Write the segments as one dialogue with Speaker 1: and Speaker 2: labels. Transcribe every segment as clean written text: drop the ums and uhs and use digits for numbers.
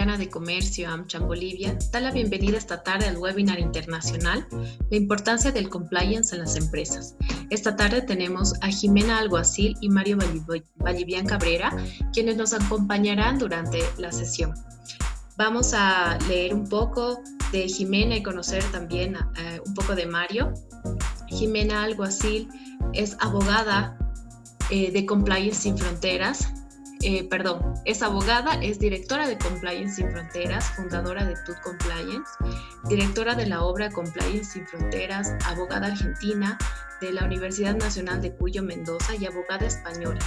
Speaker 1: Interamericana de Comercio, AmCham Bolivia, da la bienvenida esta tarde al webinar internacional La importancia del compliance en las empresas. Esta tarde tenemos a Jimena Alguacil y Mario Vallivian Cabrera, quienes nos acompañarán durante la sesión. Vamos a leer un poco de Jimena y conocer también un poco de Mario. Jimena Alguacil es abogada de Compliance Sin Fronteras. Es abogada, es directora de Compliance Sin Fronteras, fundadora de TUT Compliance, directora de la obra Compliance Sin Fronteras, abogada argentina de la Universidad Nacional de Cuyo, Mendoza, y abogada española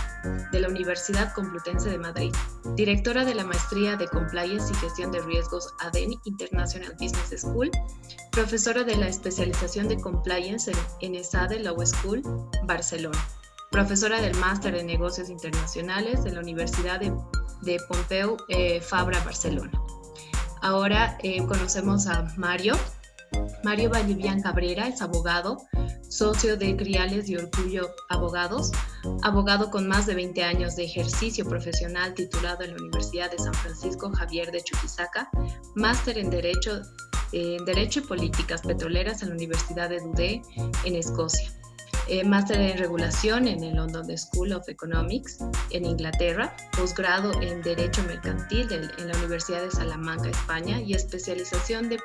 Speaker 1: de la Universidad Complutense de Madrid, directora de la maestría de Compliance y Gestión de Riesgos ADEN International Business School, profesora de la especialización de Compliance en ESADE Law School, Barcelona, profesora del Máster de Negocios Internacionales de la Universidad de Pompeu Fabra, Barcelona. Ahora conocemos a Mario. Mario Vallivian Cabrera es abogado, socio de Criales y Orgullo Abogados, abogado con más de 20 años de ejercicio profesional, titulado en la Universidad de San Francisco Javier de Chuquisaca, máster en Derecho y Políticas Petroleras en la Universidad de Dundee en Escocia. Máster en Regulación en el London School of Economics en Inglaterra, posgrado en Derecho Mercantil en la Universidad de Salamanca, España, y especialización de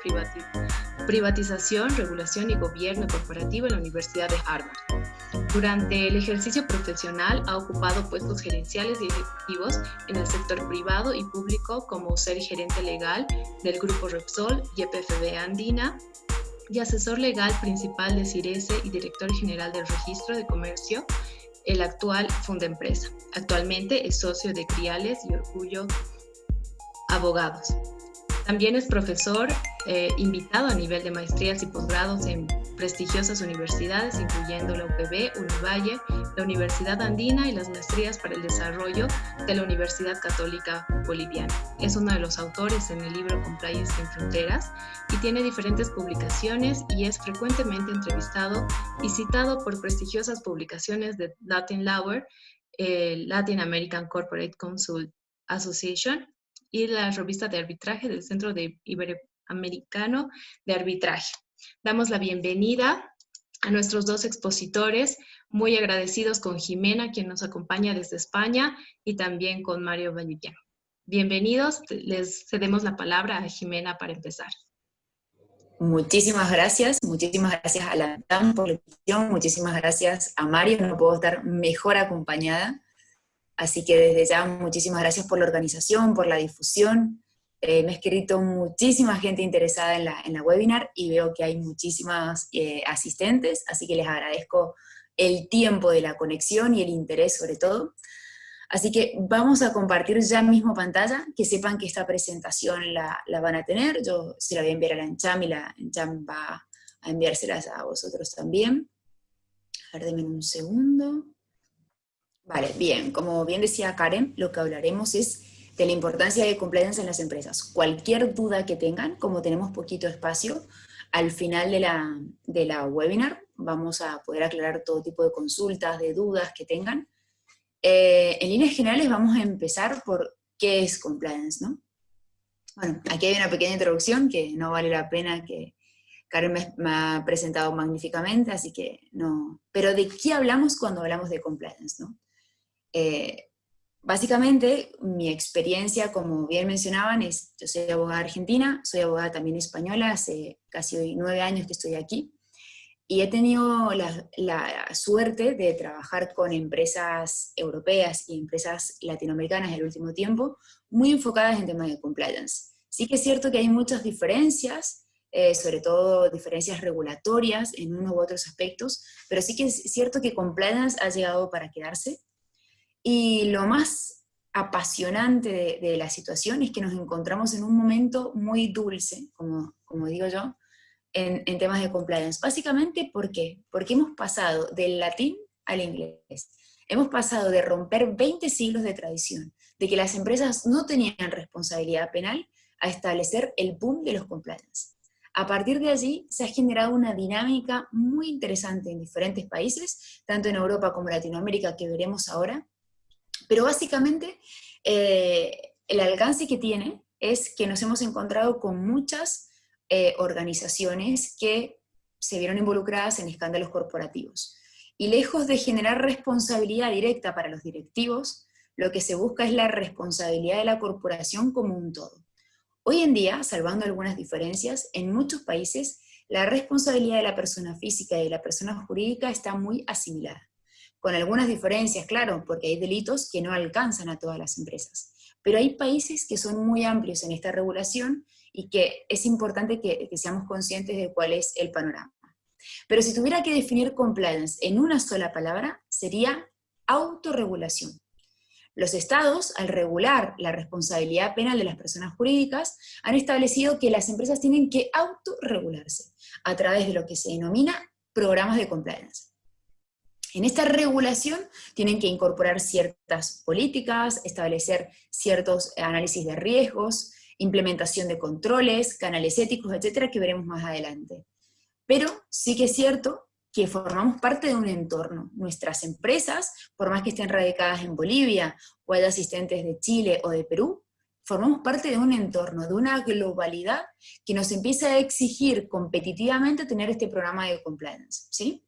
Speaker 1: Privatización, Regulación y Gobierno Corporativo en la Universidad de Harvard. Durante el ejercicio profesional ha ocupado puestos gerenciales y ejecutivos en el sector privado y público, como ser gerente legal del Grupo Repsol, YPFB Andina, y asesor legal principal de Cirese y director general del Registro de Comercio, el actual Fundempresa. Actualmente es socio de Criales y Orgullo Abogados. También es profesor invitado a nivel de maestrías y posgrados en prestigiosas universidades, incluyendo la UPB, Univalle, la Universidad Andina y las maestrías para el desarrollo de la Universidad Católica Boliviana. Es uno de los autores en el libro Compliance Sin Fronteras y tiene diferentes publicaciones y es frecuentemente entrevistado y citado por prestigiosas publicaciones de Latin Law, Latin American Corporate Counsel Association, y la revista de arbitraje del Centro Iberoamericano de Arbitraje. Damos la bienvenida a nuestros dos expositores, muy agradecidos con Jimena, quien nos acompaña desde España, y también con Mario Vallivian. Bienvenidos, les cedemos la palabra a Jimena para empezar.
Speaker 2: Muchísimas gracias a la TAM por la invitación, muchísimas gracias a Mario, no puedo estar mejor acompañada. Así que desde ya muchísimas gracias por la organización, por la difusión. Me ha escrito muchísima gente interesada en la webinar y veo que hay muchísimas asistentes, así que les agradezco el tiempo de la conexión y el interés sobre todo. Así que vamos a compartir ya mismo pantalla, que sepan que esta presentación la van a tener. Yo se la voy a enviar a la AmCham y la AmCham va a enviárselas a vosotros también. A ver, denme un segundo. Vale, bien, como bien decía Karen, lo que hablaremos es de la importancia de compliance en las empresas. Cualquier duda que tengan, como tenemos poquito espacio, al final de la webinar vamos a poder aclarar todo tipo de consultas, de dudas que tengan. En líneas generales vamos a empezar por qué es compliance, ¿no? Bueno, aquí hay una pequeña introducción que no vale la pena, que Karen me ha presentado magníficamente, así que no. Pero ¿de qué hablamos cuando hablamos de compliance, no? Básicamente, mi experiencia, como bien mencionaban, es, yo soy abogada argentina, soy abogada también española, hace casi 9 años que estoy aquí, y he tenido la suerte de trabajar con empresas europeas y empresas latinoamericanas en el último tiempo, muy enfocadas en temas de compliance. Sí que es cierto que hay muchas diferencias, sobre todo diferencias regulatorias en unos u otros aspectos, pero sí que es cierto que compliance ha llegado para quedarse. Y lo más apasionante de la situación es que nos encontramos en un momento muy dulce, como digo yo, en temas de compliance. Básicamente, ¿por qué? Porque hemos pasado del latín al inglés. Hemos pasado de romper 20 siglos de tradición, de que las empresas no tenían responsabilidad penal, a establecer el boom de los compliance. A partir de allí se ha generado una dinámica muy interesante en diferentes países, tanto en Europa como en Latinoamérica, que veremos ahora. Pero básicamente el alcance que tiene es que nos hemos encontrado con muchas organizaciones que se vieron involucradas en escándalos corporativos. Y lejos de generar responsabilidad directa para los directivos, lo que se busca es la responsabilidad de la corporación como un todo. Hoy en día, salvando algunas diferencias, en muchos países la responsabilidad de la persona física y de la persona jurídica está muy asimilada. Con algunas diferencias, claro, porque hay delitos que no alcanzan a todas las empresas. Pero hay países que son muy amplios en esta regulación y que es importante que seamos conscientes de cuál es el panorama. Pero si tuviera que definir compliance en una sola palabra, sería autorregulación. Los estados, al regular la responsabilidad penal de las personas jurídicas, han establecido que las empresas tienen que autorregularse a través de lo que se denomina programas de compliance. En esta regulación tienen que incorporar ciertas políticas, establecer ciertos análisis de riesgos, implementación de controles, canales éticos, etcétera, que veremos más adelante. Pero sí que es cierto que formamos parte de un entorno. Nuestras empresas, por más que estén radicadas en Bolivia, o haya asistentes de Chile o de Perú, formamos parte de un entorno, de una globalidad que nos empieza a exigir competitivamente tener este programa de compliance, ¿sí?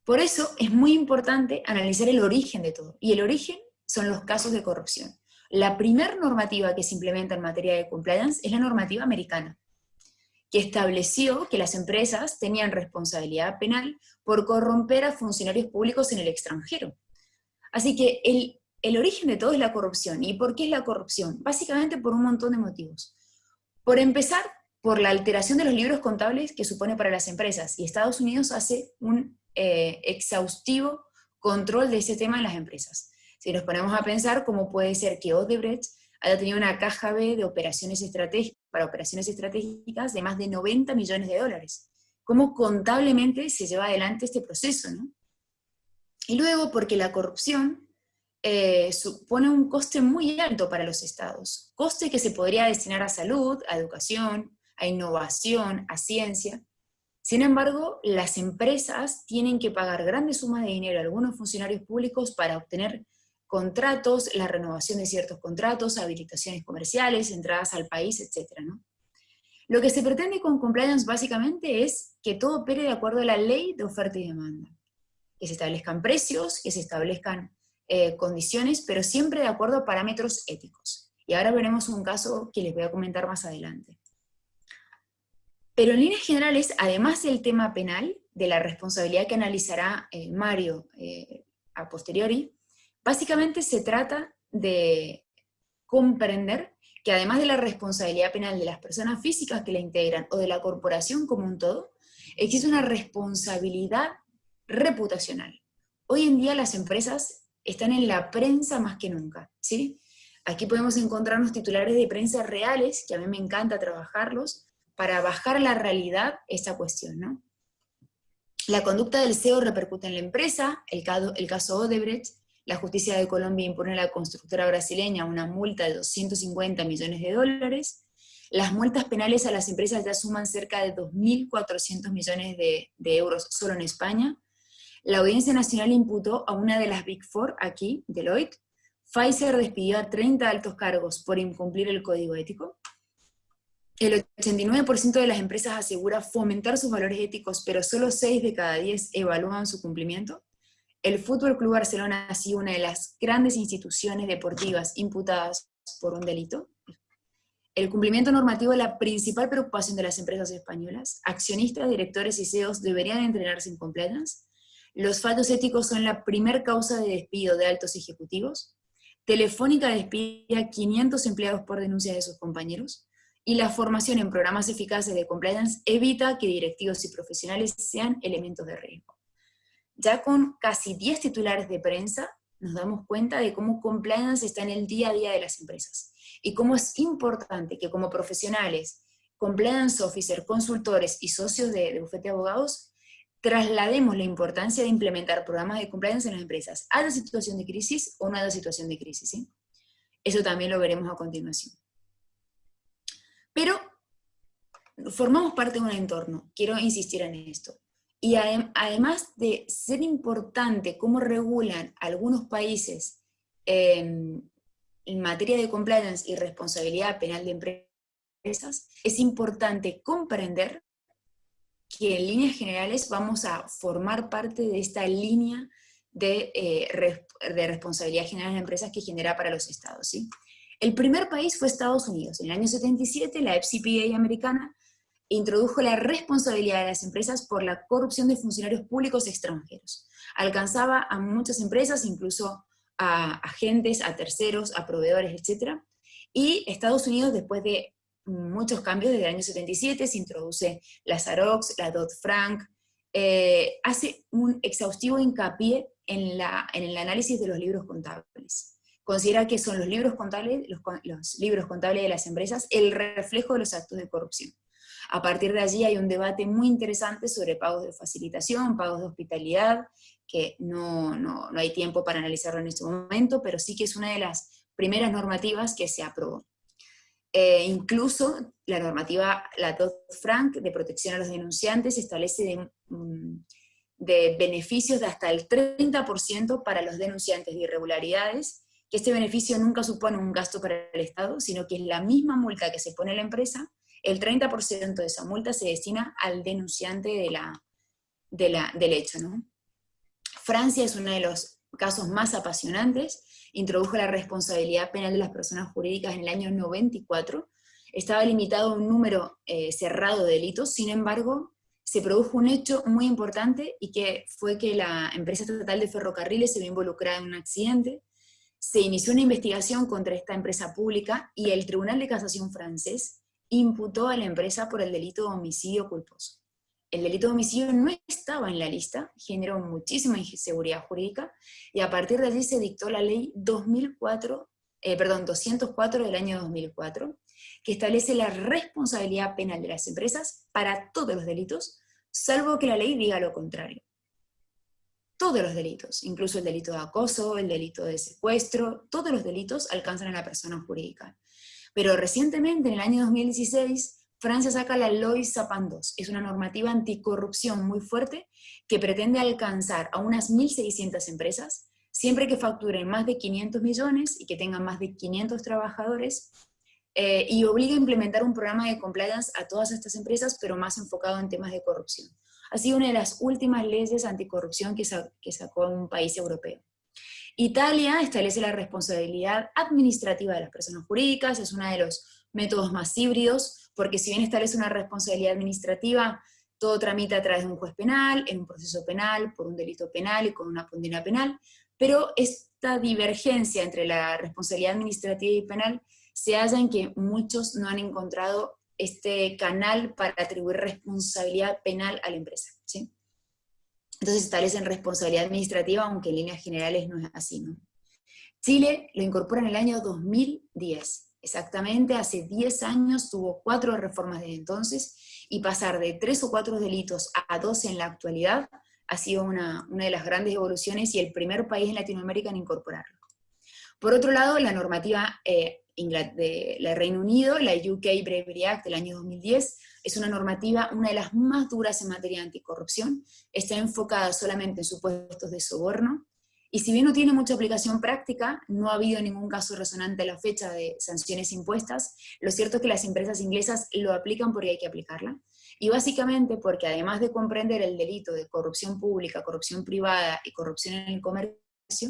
Speaker 2: Por eso es muy importante analizar el origen de todo, y el origen son los casos de corrupción. La primera normativa que se implementa en materia de compliance es la normativa americana, que estableció que las empresas tenían responsabilidad penal por corromper a funcionarios públicos en el extranjero. Así que el origen de todo es la corrupción. ¿Y por qué es la corrupción? Básicamente por un montón de motivos. Por empezar, por la alteración de los libros contables que supone para las empresas, y Estados Unidos hace un exhaustivo control de ese tema en las empresas. Si nos ponemos a pensar cómo puede ser que Odebrecht haya tenido una caja B de operaciones para operaciones estratégicas de más de 90 millones de dólares. ¿Cómo contablemente se lleva adelante este proceso, ¿no? Y luego porque la corrupción supone un coste muy alto para los estados, coste que se podría destinar a salud, a educación, a innovación, a ciencia. Sin embargo, las empresas tienen que pagar grandes sumas de dinero a algunos funcionarios públicos para obtener contratos, la renovación de ciertos contratos, habilitaciones comerciales, entradas al país, etc., ¿no? Lo que se pretende con compliance básicamente es que todo opere de acuerdo a la ley de oferta y demanda, que se establezcan precios, que se establezcan condiciones, pero siempre de acuerdo a parámetros éticos. Y ahora veremos un caso que les voy a comentar más adelante. Pero en líneas generales, además del tema penal, de la responsabilidad que analizará Mario a posteriori, básicamente se trata de comprender que además de la responsabilidad penal de las personas físicas que la integran o de la corporación como un todo, existe una responsabilidad reputacional. Hoy en día las empresas están en la prensa más que nunca, ¿sí? Aquí podemos encontrarnos titulares de prensa reales, que a mí me encanta trabajarlos, para bajar a la realidad esta cuestión, ¿no? La conducta del CEO repercute en la empresa, el caso Odebrecht. La justicia de Colombia impone a la constructora brasileña una multa de 250 millones de dólares. Las multas penales a las empresas ya suman cerca de 2.400 millones de euros solo en España. La Audiencia Nacional imputó a una de las Big Four aquí, Deloitte. Pfizer despidió a 30 altos cargos por incumplir el código ético. El 89% de las empresas asegura fomentar sus valores éticos, pero solo 6 de cada 10 evalúan su cumplimiento. El Fútbol Club Barcelona ha sido una de las grandes instituciones deportivas imputadas por un delito. El cumplimiento normativo es la principal preocupación de las empresas españolas. Accionistas, directores y CEOs deberían entrenarse en compliance. Los fallos éticos son la primer causa de despido de altos ejecutivos. Telefónica despide a 500 empleados por denuncia de sus compañeros. Y la formación en programas eficaces de compliance evita que directivos y profesionales sean elementos de riesgo. Ya con casi 10 titulares de prensa, nos damos cuenta de cómo compliance está en el día a día de las empresas, y cómo es importante que como profesionales, compliance officer, consultores y socios de bufete de abogados, traslademos la importancia de implementar programas de compliance en las empresas, haya situación de crisis o no haya situación de crisis, ¿sí? Eso también lo veremos a continuación. Pero formamos parte de un entorno, quiero insistir en esto. Y además de ser importante cómo regulan algunos países en materia de compliance y responsabilidad penal de empresas, es importante comprender que en líneas generales vamos a formar parte de esta línea de responsabilidad general de empresas que genera para los estados, ¿sí? El primer país fue Estados Unidos. En el año 77, la FCPA americana introdujo la responsabilidad de las empresas por la corrupción de funcionarios públicos extranjeros. Alcanzaba a muchas empresas, incluso a agentes, a terceros, a proveedores, etc. Y Estados Unidos, después de muchos cambios, desde el año 77 se introduce la Sarox, la Dodd-Frank, hace un exhaustivo hincapié en el análisis de los libros contables. Considera que son los libros contables de las empresas el reflejo de los actos de corrupción. A partir de allí hay un debate muy interesante sobre pagos de facilitación, pagos de hospitalidad, que no hay tiempo para analizarlo en este momento, pero sí que es una de las primeras normativas que se aprobó. Incluso la normativa, la Dodd-Frank, de protección a los denunciantes, establece de beneficios de hasta el 30% para los denunciantes de irregularidades, que este beneficio nunca supone un gasto para el Estado, sino que es la misma multa que se pone la empresa, el 30% de esa multa se destina al denunciante del hecho, ¿no? Francia es uno de los casos más apasionantes, introdujo la responsabilidad penal de las personas jurídicas en el año 94, estaba limitado a un número cerrado de delitos, sin embargo, se produjo un hecho muy importante y que fue que la empresa estatal de ferrocarriles se vio involucrada en un accidente, se inició una investigación contra esta empresa pública y el Tribunal de Casación francés imputó a la empresa por el delito de homicidio culposo. El delito de homicidio no estaba en la lista, generó muchísima inseguridad jurídica, y a partir de allí se dictó la ley 204 del año 2004, que establece la responsabilidad penal de las empresas para todos los delitos, salvo que la ley diga lo contrario. Todos los delitos, incluso el delito de acoso, el delito de secuestro, todos los delitos alcanzan a la persona jurídica. Pero recientemente, en el año 2016, Francia saca la Loi Sapin II. Es una normativa anticorrupción muy fuerte que pretende alcanzar a unas 1.600 empresas, siempre que facturen más de 500 millones y que tengan más de 500 trabajadores, y obliga a implementar un programa de compliance a todas estas empresas, pero más enfocado en temas de corrupción. Ha sido una de las últimas leyes anticorrupción que sacó un país europeo. Italia establece la responsabilidad administrativa de las personas jurídicas, es uno de los métodos más híbridos, porque si bien establece una responsabilidad administrativa, todo tramita a través de un juez penal, en un proceso penal, por un delito penal y con una condena penal, pero esta divergencia entre la responsabilidad administrativa y penal se halla en que muchos no han encontrado este canal para atribuir responsabilidad penal a la empresa, ¿sí? Entonces establecen responsabilidad administrativa, aunque en líneas generales no es así, ¿no? Chile lo incorpora en el año 2010, exactamente hace 10 años, tuvo 4 reformas desde entonces, y pasar de 3 o 4 delitos a 12 en la actualidad ha sido una de las grandes evoluciones y el primer país en Latinoamérica en incorporarlo. Por otro lado, la normativa de Reino Unido, la UK Bravery Act del año 2010, es una normativa, una de las más duras en materia de anticorrupción, está enfocada solamente en supuestos de soborno, y si bien no tiene mucha aplicación práctica, no ha habido ningún caso resonante a la fecha de sanciones impuestas, lo cierto es que las empresas inglesas lo aplican porque hay que aplicarla, y básicamente porque además de comprender el delito de corrupción pública, corrupción privada y corrupción en el comercio,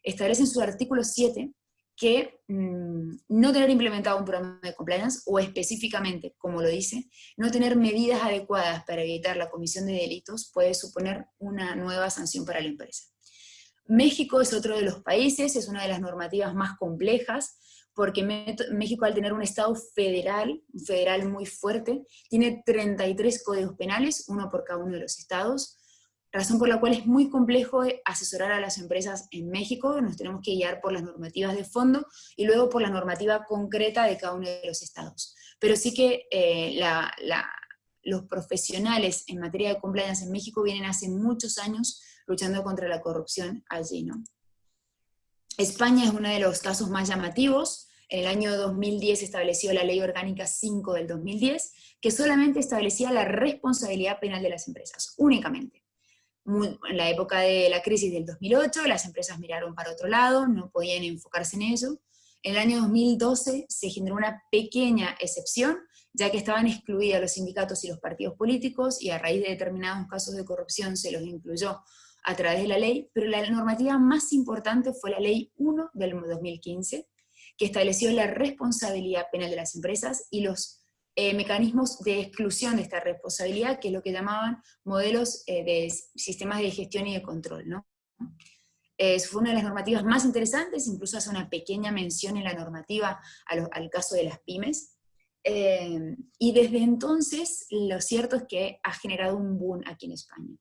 Speaker 2: establece en su artículo 7 que no tener implementado un programa de compliance, o específicamente, como lo dice, no tener medidas adecuadas para evitar la comisión de delitos puede suponer una nueva sanción para la empresa. México es otro de los países, es una de las normativas más complejas, porque México, al tener un estado federal muy fuerte, tiene 33 códigos penales, uno por cada uno de los estados, razón por la cual es muy complejo asesorar a las empresas en México. Nos tenemos que guiar por las normativas de fondo y luego por la normativa concreta de cada uno de los estados. Pero sí que los profesionales en materia de compliance en México vienen hace muchos años luchando contra la corrupción allí, ¿no? España es uno de los casos más llamativos. En el año 2010 estableció la Ley Orgánica 5 del 2010, que solamente establecía la responsabilidad penal de las empresas, únicamente. En la época de la crisis del 2008, las empresas miraron para otro lado, no podían enfocarse en ello, En el año 2012 se generó una pequeña excepción, ya que estaban excluidos los sindicatos y los partidos políticos, y a raíz de determinados casos de corrupción se los incluyó a través de la ley, pero la normativa más importante fue la Ley 1 del 2015, que estableció la responsabilidad penal de las empresas y los mecanismos de exclusión de esta responsabilidad, que es lo que llamaban modelos de sistemas de gestión y de control, ¿no? Fue una de las normativas más interesantes, incluso hace una pequeña mención en la normativa al caso de las pymes. Y desde entonces, lo cierto es que ha generado un boom aquí en España.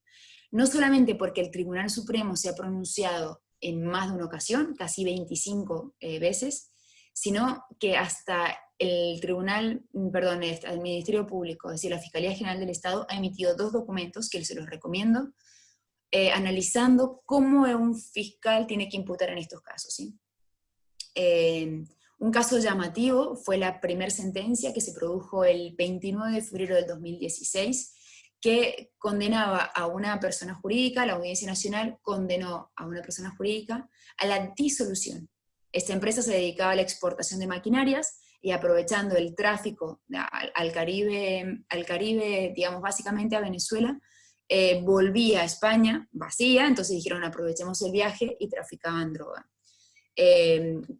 Speaker 2: No solamente porque el Tribunal Supremo se ha pronunciado en más de una ocasión, casi 25 veces, sino que hasta el Ministerio Público, es decir, la Fiscalía General del Estado, ha emitido 2 documentos que se los recomiendo, analizando cómo un fiscal tiene que imputar en estos casos, ¿sí? Un caso llamativo fue la primera sentencia que se produjo el 29 de febrero del 2016, que condenaba a una persona jurídica, la Audiencia Nacional condenó a una persona jurídica a la disolución. Esta empresa se dedicaba a la exportación de maquinarias y, aprovechando el tráfico al Caribe, digamos básicamente a Venezuela, volvía a España vacía, entonces dijeron aprovechemos el viaje y traficaban droga.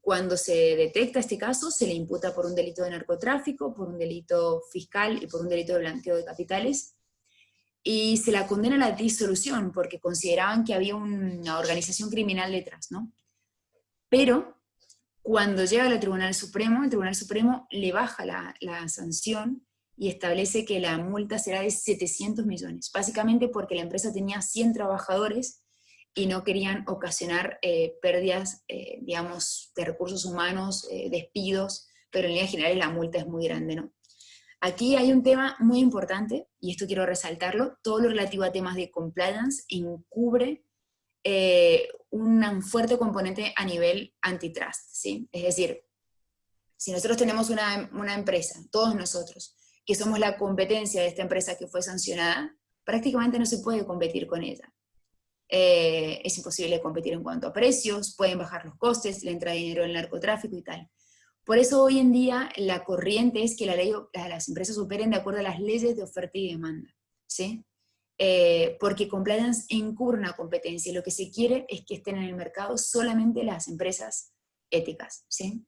Speaker 2: Cuando se detecta este caso, se le imputa por un delito de narcotráfico, por un delito fiscal y por un delito de blanqueo de capitales, y se la condena a la disolución, porque consideraban que había una organización criminal detrás, ¿no? Pero cuando llega al Tribunal Supremo, el Tribunal Supremo le baja la sanción y establece que la multa será de 700 millones, básicamente porque la empresa tenía 100 trabajadores y no querían ocasionar pérdidas, digamos, de recursos humanos, despidos, pero en líneas generales la multa es muy grande, ¿no? Aquí hay un tema muy importante, y esto quiero resaltarlo: todo lo relativo a temas de compliance encubre un fuerte componente a nivel antitrust, ¿sí? Es decir, si nosotros tenemos una empresa, todos nosotros, que somos la competencia de esta empresa que fue sancionada, prácticamente no se puede competir con ella. Es imposible competir en cuanto a precios, pueden bajar los costes, le entra dinero en el narcotráfico y tal. Por eso hoy en día la corriente es que las empresas operen de acuerdo a las leyes de oferta y demanda, ¿sí? Porque compliance encubre una competencia y lo que se quiere es que estén en el mercado solamente las empresas éticas, ¿sí?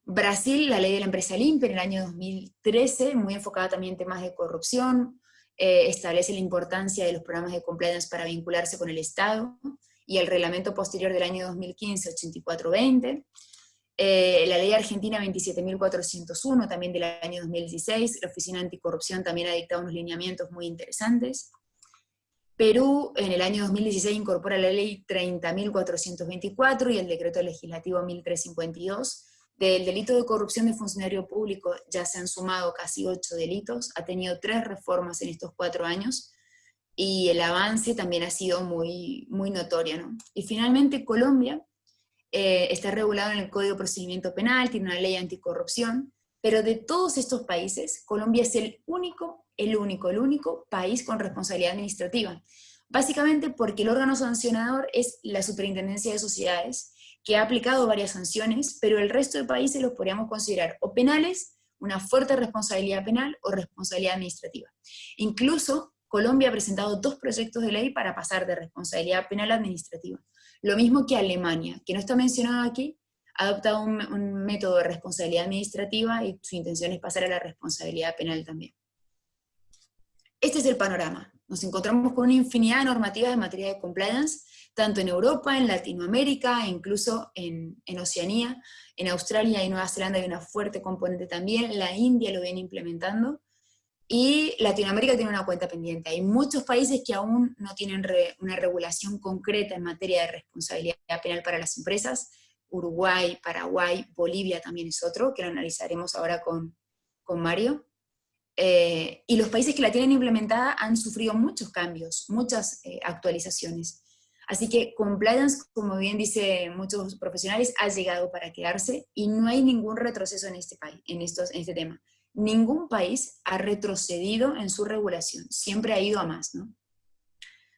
Speaker 2: Brasil, la ley de la empresa limpia en el año 2013, muy enfocada también en temas de corrupción, establece la importancia de los programas de compliance para vincularse con el Estado, y el reglamento posterior del año 2015, 8420, la ley argentina 27.401, también del año 2016, la Oficina Anticorrupción también ha dictado unos lineamientos muy interesantes. Perú en el año 2016 incorpora la ley 30.424 y el decreto legislativo 1352. Del delito de corrupción de funcionario público ya se han sumado casi 8 delitos, ha tenido 3 reformas en estos 4 años, y el avance también ha sido muy, muy notorio, ¿no? Y finalmente Colombia está regulado en el Código de Procedimiento Penal, tiene una ley anticorrupción, pero de todos estos países, Colombia es el único país con responsabilidad administrativa. Básicamente porque el órgano sancionador es la Superintendencia de Sociedades, que ha aplicado varias sanciones, pero el resto de países los podríamos considerar o penales, una fuerte responsabilidad penal, o responsabilidad administrativa. Incluso Colombia ha presentado 2 proyectos de ley para pasar de responsabilidad penal a administrativa. Lo mismo que Alemania, que no está mencionado aquí, ha adoptado un método de responsabilidad administrativa y su intención es pasar a la responsabilidad penal también. Este es el panorama. Nos encontramos con una infinidad de normativas en materia de compliance, tanto en Europa, en Latinoamérica, e incluso en Oceanía. En Australia y Nueva Zelanda hay una fuerte componente también, la India lo viene implementando, y Latinoamérica tiene una cuenta pendiente. Hay muchos países que aún no tienen una regulación concreta en materia de responsabilidad penal para las empresas. Uruguay, Paraguay, Bolivia también es otro, que lo analizaremos ahora con Mario. Y los países que la tienen implementada han sufrido muchos cambios, muchas actualizaciones. Así que compliance, como bien dicen muchos profesionales, ha llegado para quedarse, y no hay ningún retroceso en este país, en este tema. Ningún país ha retrocedido en su regulación, siempre ha ido a más, ¿no?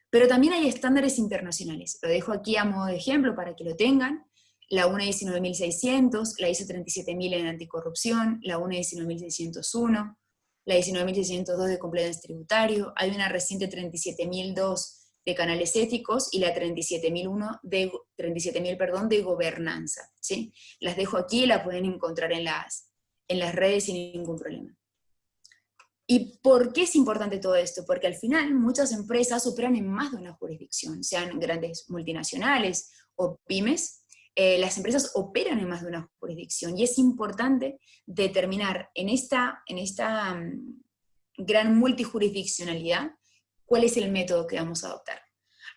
Speaker 2: Pero también hay estándares internacionales, lo dejo aquí a modo de ejemplo para que lo tengan. la UNE 19.600, la ISO 37.000 en anticorrupción, la UNE 19.601, la 19.602 de compliance tributario, hay una reciente 37.002 de canales éticos y la 37.000 de gobernanza, ¿sí? Las dejo aquí, las pueden encontrar en las redes sin ningún problema. ¿Y por qué es importante todo esto? Porque al final muchas empresas operan en más de una jurisdicción, sean grandes multinacionales o pymes. Las empresas operan en más de una jurisdicción y es importante determinar en esta gran multijurisdiccionalidad cuál es el método que vamos a adoptar.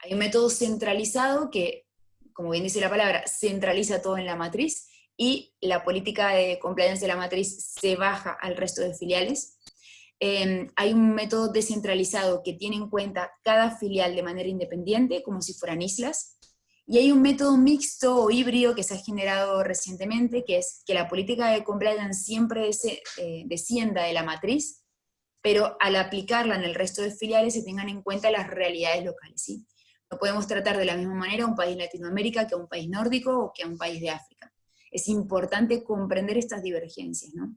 Speaker 2: Hay un método centralizado que, como bien dice la palabra, centraliza todo en la matriz y la política de compliance de la matriz se baja al resto de filiales. Hay un método descentralizado que tiene en cuenta cada filial de manera independiente, como si fueran islas. Y hay un método mixto o híbrido que se ha generado recientemente, que es que la política de compliance siempre descienda de la matriz, pero al aplicarla en el resto de filiales se tengan en cuenta las realidades locales, ¿sí? No podemos tratar de la misma manera a un país de Latinoamérica que a un país nórdico o que a un país de África. Es importante comprender estas divergencias, ¿no?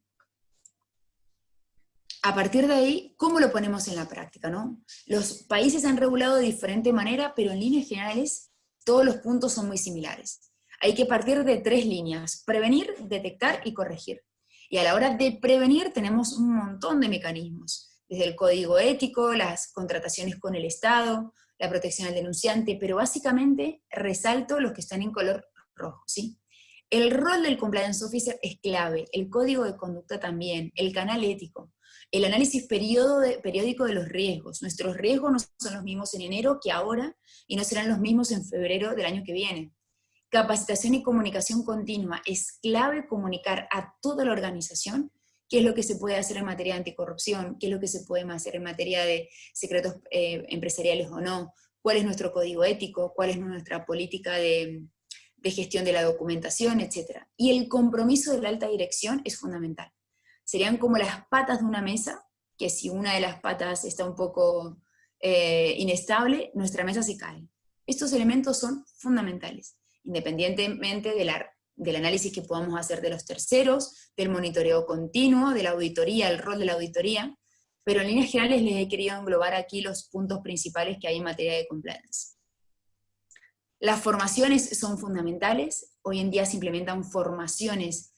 Speaker 2: A partir de ahí, ¿cómo lo ponemos en la práctica, no? Los países han regulado de diferente manera, pero en líneas generales todos los puntos son muy similares. Hay que partir de 3 líneas: prevenir, detectar y corregir. Y a la hora de prevenir tenemos un montón de mecanismos, desde el código ético, las contrataciones con el Estado, la protección al denunciante, pero básicamente resalto los que están en color rojo, ¿sí? El rol del compliance officer es clave, el código de conducta también, el canal ético, el análisis periódico de los riesgos. Nuestros riesgos no son los mismos en enero que ahora, y no serán los mismos en febrero del año que viene. Capacitación y comunicación continua. Es clave comunicar a toda la organización qué es lo que se puede hacer en materia de anticorrupción, qué es lo que se puede hacer en materia de secretos empresariales o no, cuál es nuestro código ético, cuál es nuestra política de gestión de la documentación, etc. Y el compromiso de la alta dirección es fundamental. Serían como las patas de una mesa, que si una de las patas está un poco inestable, nuestra mesa se cae. Estos elementos son fundamentales, independientemente del análisis que podamos hacer de los terceros, del monitoreo continuo, de la auditoría, el rol de la auditoría, pero en líneas generales les he querido englobar aquí los puntos principales que hay en materia de compliance. Las formaciones son fundamentales. Hoy en día se implementan formaciones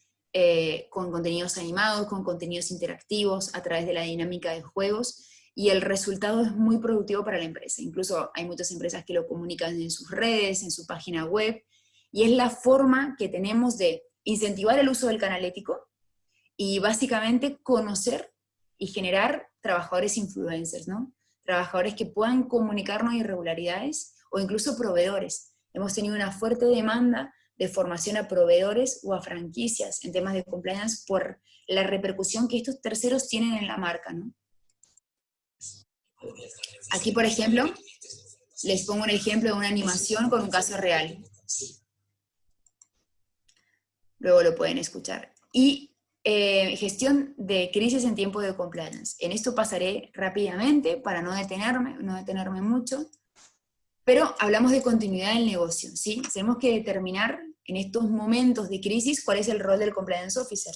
Speaker 2: con contenidos animados, con contenidos interactivos, a través de la dinámica de juegos, y el resultado es muy productivo para la empresa. Incluso hay muchas empresas que lo comunican en sus redes, en su página web, y es la forma que tenemos de incentivar el uso del canal ético y básicamente conocer y generar trabajadores influencers, ¿no? Trabajadores que puedan comunicarnos irregularidades, o incluso proveedores. Hemos tenido una fuerte demanda de formación a proveedores o a franquicias en temas de compliance por la repercusión que estos terceros tienen en la marca, ¿no? Aquí, por ejemplo, les pongo un ejemplo de una animación con un caso real. Luego lo pueden escuchar. Y gestión de crisis en tiempo de compliance. En esto pasaré rápidamente para no detenerme mucho. Pero hablamos de continuidad del negocio, ¿sí? Tenemos que determinar en estos momentos de crisis cuál es el rol del compliance officer.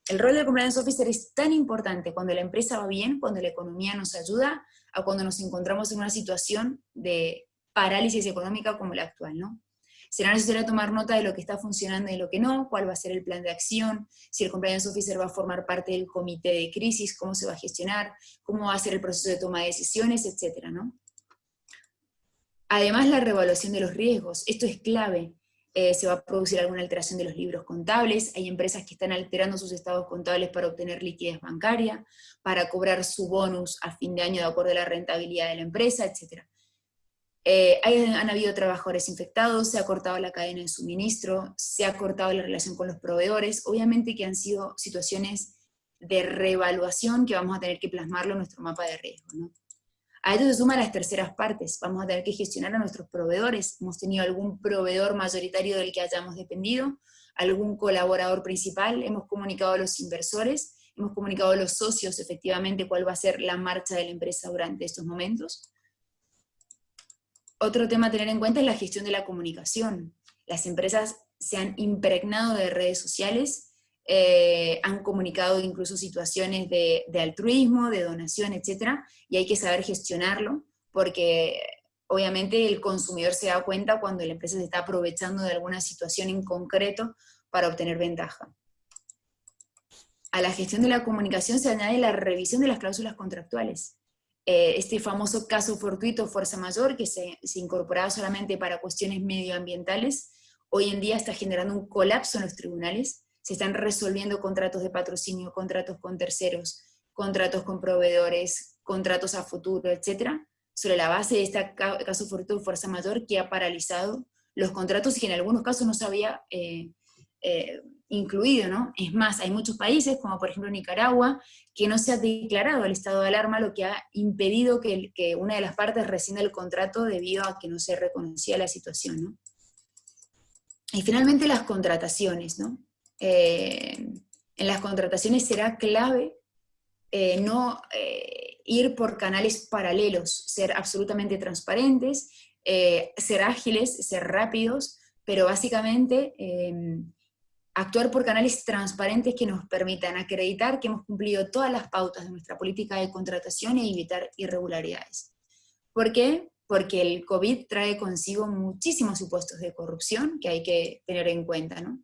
Speaker 2: El rol del compliance officer es tan importante cuando la empresa va bien, cuando la economía nos ayuda, a cuando nos encontramos en una situación de parálisis económica como la actual, ¿no? Será necesario tomar nota de lo que está funcionando y lo que no, cuál va a ser el plan de acción, si el compliance officer va a formar parte del comité de crisis, cómo se va a gestionar, cómo va a ser el proceso de toma de decisiones, etcétera, ¿no? Además, la reevaluación de los riesgos, esto es clave. Se va a producir alguna alteración de los libros contables, hay empresas que están alterando sus estados contables para obtener liquidez bancaria, para cobrar su bonus a fin de año de acuerdo a la rentabilidad de la empresa, etc. Han habido trabajadores infectados, se ha cortado la cadena de suministro, se ha cortado la relación con los proveedores, obviamente que han sido situaciones de reevaluación que vamos a tener que plasmarlo en nuestro mapa de riesgo, ¿no? A esto se suman las terceras partes, vamos a tener que gestionar a nuestros proveedores. Hemos tenido algún proveedor mayoritario del que hayamos dependido, algún colaborador principal, hemos comunicado a los inversores, hemos comunicado a los socios efectivamente cuál va a ser la marcha de la empresa durante estos momentos. Otro tema a tener en cuenta es la gestión de la comunicación. Las empresas se han impregnado de redes sociales, han comunicado incluso situaciones de altruismo, de donación, etc. Y hay que saber gestionarlo, porque obviamente el consumidor se da cuenta cuando la empresa se está aprovechando de alguna situación en concreto para obtener ventaja. A la gestión de la comunicación se añade la revisión de las cláusulas contractuales. Este famoso caso fortuito, fuerza mayor, que se incorporaba solamente para cuestiones medioambientales, hoy en día está generando un colapso en los tribunales. Se están resolviendo contratos de patrocinio, contratos con terceros, contratos con proveedores, contratos a futuro, etc., sobre la base de este caso fortuito, fuerza mayor, que ha paralizado los contratos y que en algunos casos no se había incluido, ¿no? Es más, hay muchos países, como por ejemplo Nicaragua, que no se ha declarado el estado de alarma, lo que ha impedido que una de las partes rescinda el contrato debido a que no se reconocía la situación, ¿no? Y finalmente las contrataciones, ¿no? En las contrataciones será clave no ir por canales paralelos, ser absolutamente transparentes, ser ágiles, ser rápidos, pero básicamente actuar por canales transparentes que nos permitan acreditar que hemos cumplido todas las pautas de nuestra política de contratación e evitar irregularidades. ¿Por qué? Porque el COVID trae consigo muchísimos supuestos de corrupción que hay que tener en cuenta, ¿no?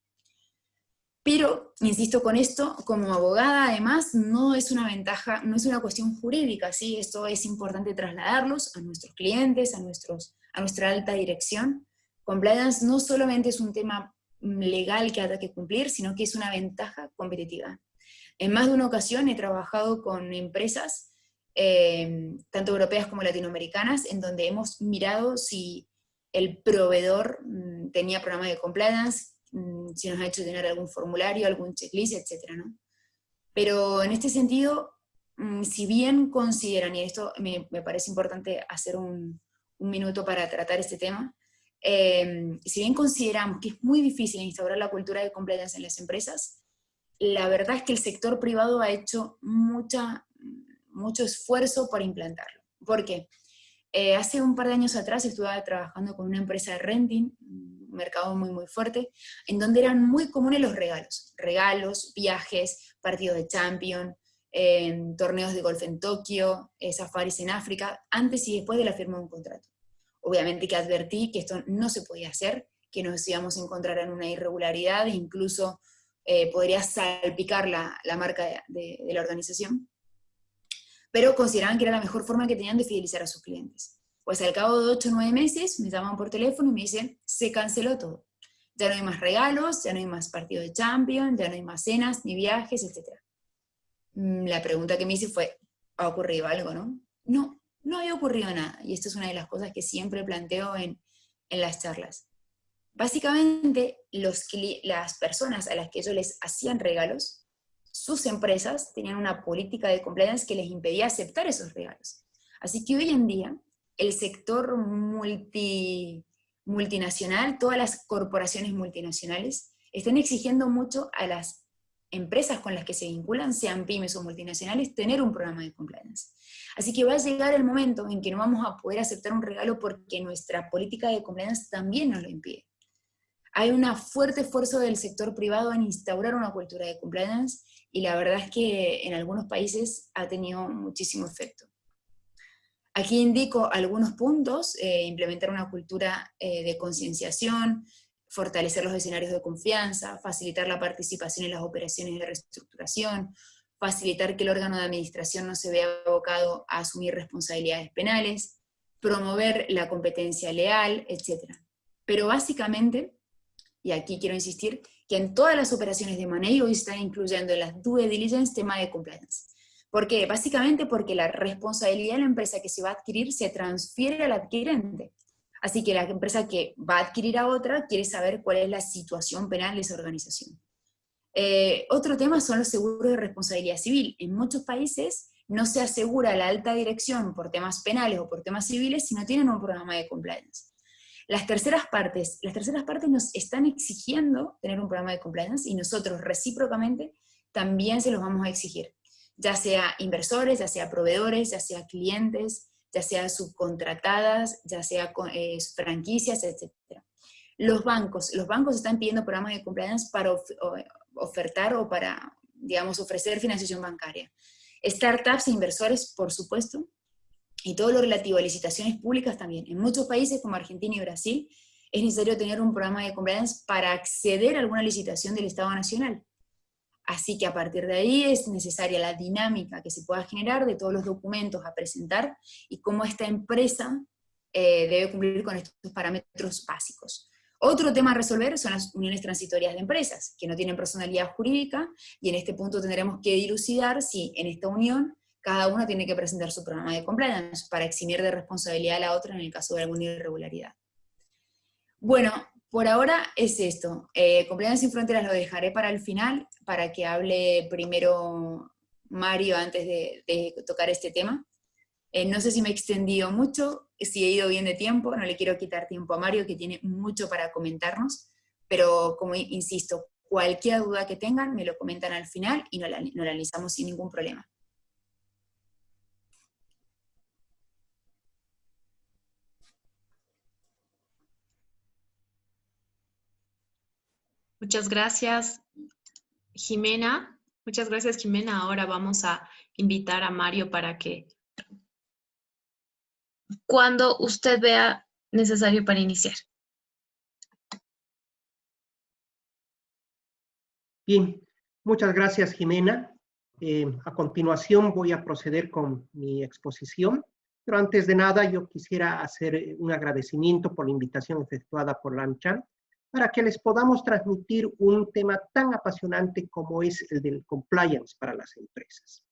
Speaker 2: Pero, insisto con esto, como abogada además, no es una ventaja, no es una cuestión jurídica, ¿sí? Esto es importante trasladarlos a nuestros clientes, a nuestra alta dirección. Compliance no solamente es un tema legal que hay que cumplir, sino que es una ventaja competitiva. En más de una ocasión he trabajado con empresas, tanto europeas como latinoamericanas, en donde hemos mirado si el proveedor tenía programa de compliance, si nos ha hecho tener algún formulario, algún checklist, etc., ¿no? Pero en este sentido, si bien consideran, y esto me parece importante hacer un minuto para tratar este tema, si bien consideramos que es muy difícil instaurar la cultura de compliance en las empresas, la verdad es que el sector privado ha hecho mucho esfuerzo para implantarlo. ¿Por qué? Hace un par de años atrás estuve trabajando con una empresa de renting, un mercado muy muy fuerte, en donde eran muy comunes los regalos, viajes, partidos de Champions, torneos de golf en Tokio, safaris en África, antes y después de la firma de un contrato. Obviamente que advertí que esto no se podía hacer, que nos íbamos a encontrar en una irregularidad, e incluso podría salpicar la marca de la organización, pero consideraban que era la mejor forma que tenían de fidelizar a sus clientes. Pues al cabo de 8 o 9 meses me llaman por teléfono y me dicen, se canceló todo. Ya no hay más regalos, ya no hay más partido de Champions, ya no hay más cenas, ni viajes, etc. La pregunta que me hice fue, ¿ha ocurrido algo, no? No, no había ocurrido nada. Y esto es una de las cosas que siempre planteo en las charlas. Básicamente, las personas a las que ellos les hacían regalos, sus empresas tenían una política de compliance que les impedía aceptar esos regalos. Así que hoy en día, el sector multinacional, todas las corporaciones multinacionales, están exigiendo mucho a las empresas con las que se vinculan, sean pymes o multinacionales, tener un programa de compliance. Así que va a llegar el momento en que no vamos a poder aceptar un regalo porque nuestra política de compliance también nos lo impide. Hay un fuerte esfuerzo del sector privado en instaurar una cultura de compliance y la verdad es que en algunos países ha tenido muchísimo efecto. Aquí indico algunos puntos: implementar una cultura de concienciación, fortalecer los escenarios de confianza, facilitar la participación en las operaciones de reestructuración, facilitar que el órgano de administración no se vea abocado a asumir responsabilidades penales, promover la competencia leal, etc. Pero básicamente, y aquí quiero insistir, que en todas las operaciones de manejo hoy se están incluyendo en las due diligence tema de compliance. ¿Por qué? Básicamente porque la responsabilidad de la empresa que se va a adquirir se transfiere al adquirente. Así que la empresa que va a adquirir a otra quiere saber cuál es la situación penal de esa organización. Otro tema son los seguros de responsabilidad civil. En muchos países no se asegura la alta dirección por temas penales o por temas civiles si no tienen un programa de compliance. Las terceras partes nos están exigiendo tener un programa de compliance y nosotros recíprocamente también se los vamos a exigir, ya sea inversores, ya sea proveedores, ya sea clientes, ya sea subcontratadas, ya sea franquicias, etc. Los bancos están pidiendo programas de compliance para ofertar o para, digamos, ofrecer financiación bancaria. Startups e inversores, por supuesto, y todo lo relativo a licitaciones públicas también. En muchos países como Argentina y Brasil es necesario tener un programa de compliance para acceder a alguna licitación del Estado Nacional. Así que a partir de ahí es necesaria la dinámica que se pueda generar de todos los documentos a presentar y cómo esta empresa debe cumplir con estos parámetros básicos. Otro tema a resolver son las uniones transitorias de empresas, que no tienen personalidad jurídica, y en este punto tendremos que dilucidar si en esta unión cada uno tiene que presentar su programa de compliance para eximir de responsabilidad a la otra en el caso de alguna irregularidad. Bueno, por ahora es esto. Compliance sin Fronteras lo dejaré para el final, para que hable primero Mario antes de tocar este tema. No sé si me he extendido mucho, si he ido bien de tiempo, no le quiero quitar tiempo a Mario, que tiene mucho para comentarnos, pero como insisto, cualquier duda que tengan me lo comentan al final y no la analizamos sin ningún problema.
Speaker 1: Muchas gracias, Jimena. Muchas gracias, Jimena. Ahora vamos a invitar a Mario para que, cuando usted vea necesario para iniciar.
Speaker 3: Bien, muchas gracias, Jimena. A continuación voy a proceder con mi exposición, pero antes de nada yo quisiera hacer un agradecimiento por la invitación efectuada por LAMCHA para que les podamos transmitir un tema tan apasionante como es el del compliance para las empresas.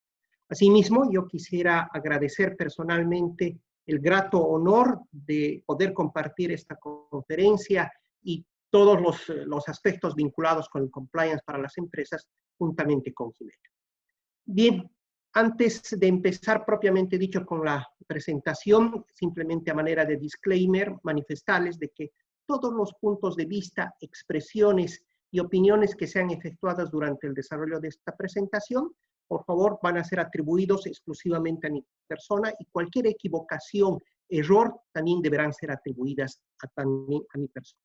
Speaker 3: Asimismo, yo quisiera agradecer personalmente el grato honor de poder compartir esta conferencia y todos los aspectos vinculados con el compliance para las empresas, juntamente con Jimena. Bien, antes de empezar propiamente dicho con la presentación, simplemente a manera de disclaimer, manifestarles de que todos los puntos de vista, expresiones y opiniones que sean efectuadas durante el desarrollo de esta presentación, por favor, van a ser atribuidos exclusivamente a mi persona y cualquier equivocación, error, también deberán ser atribuidas también a mi persona.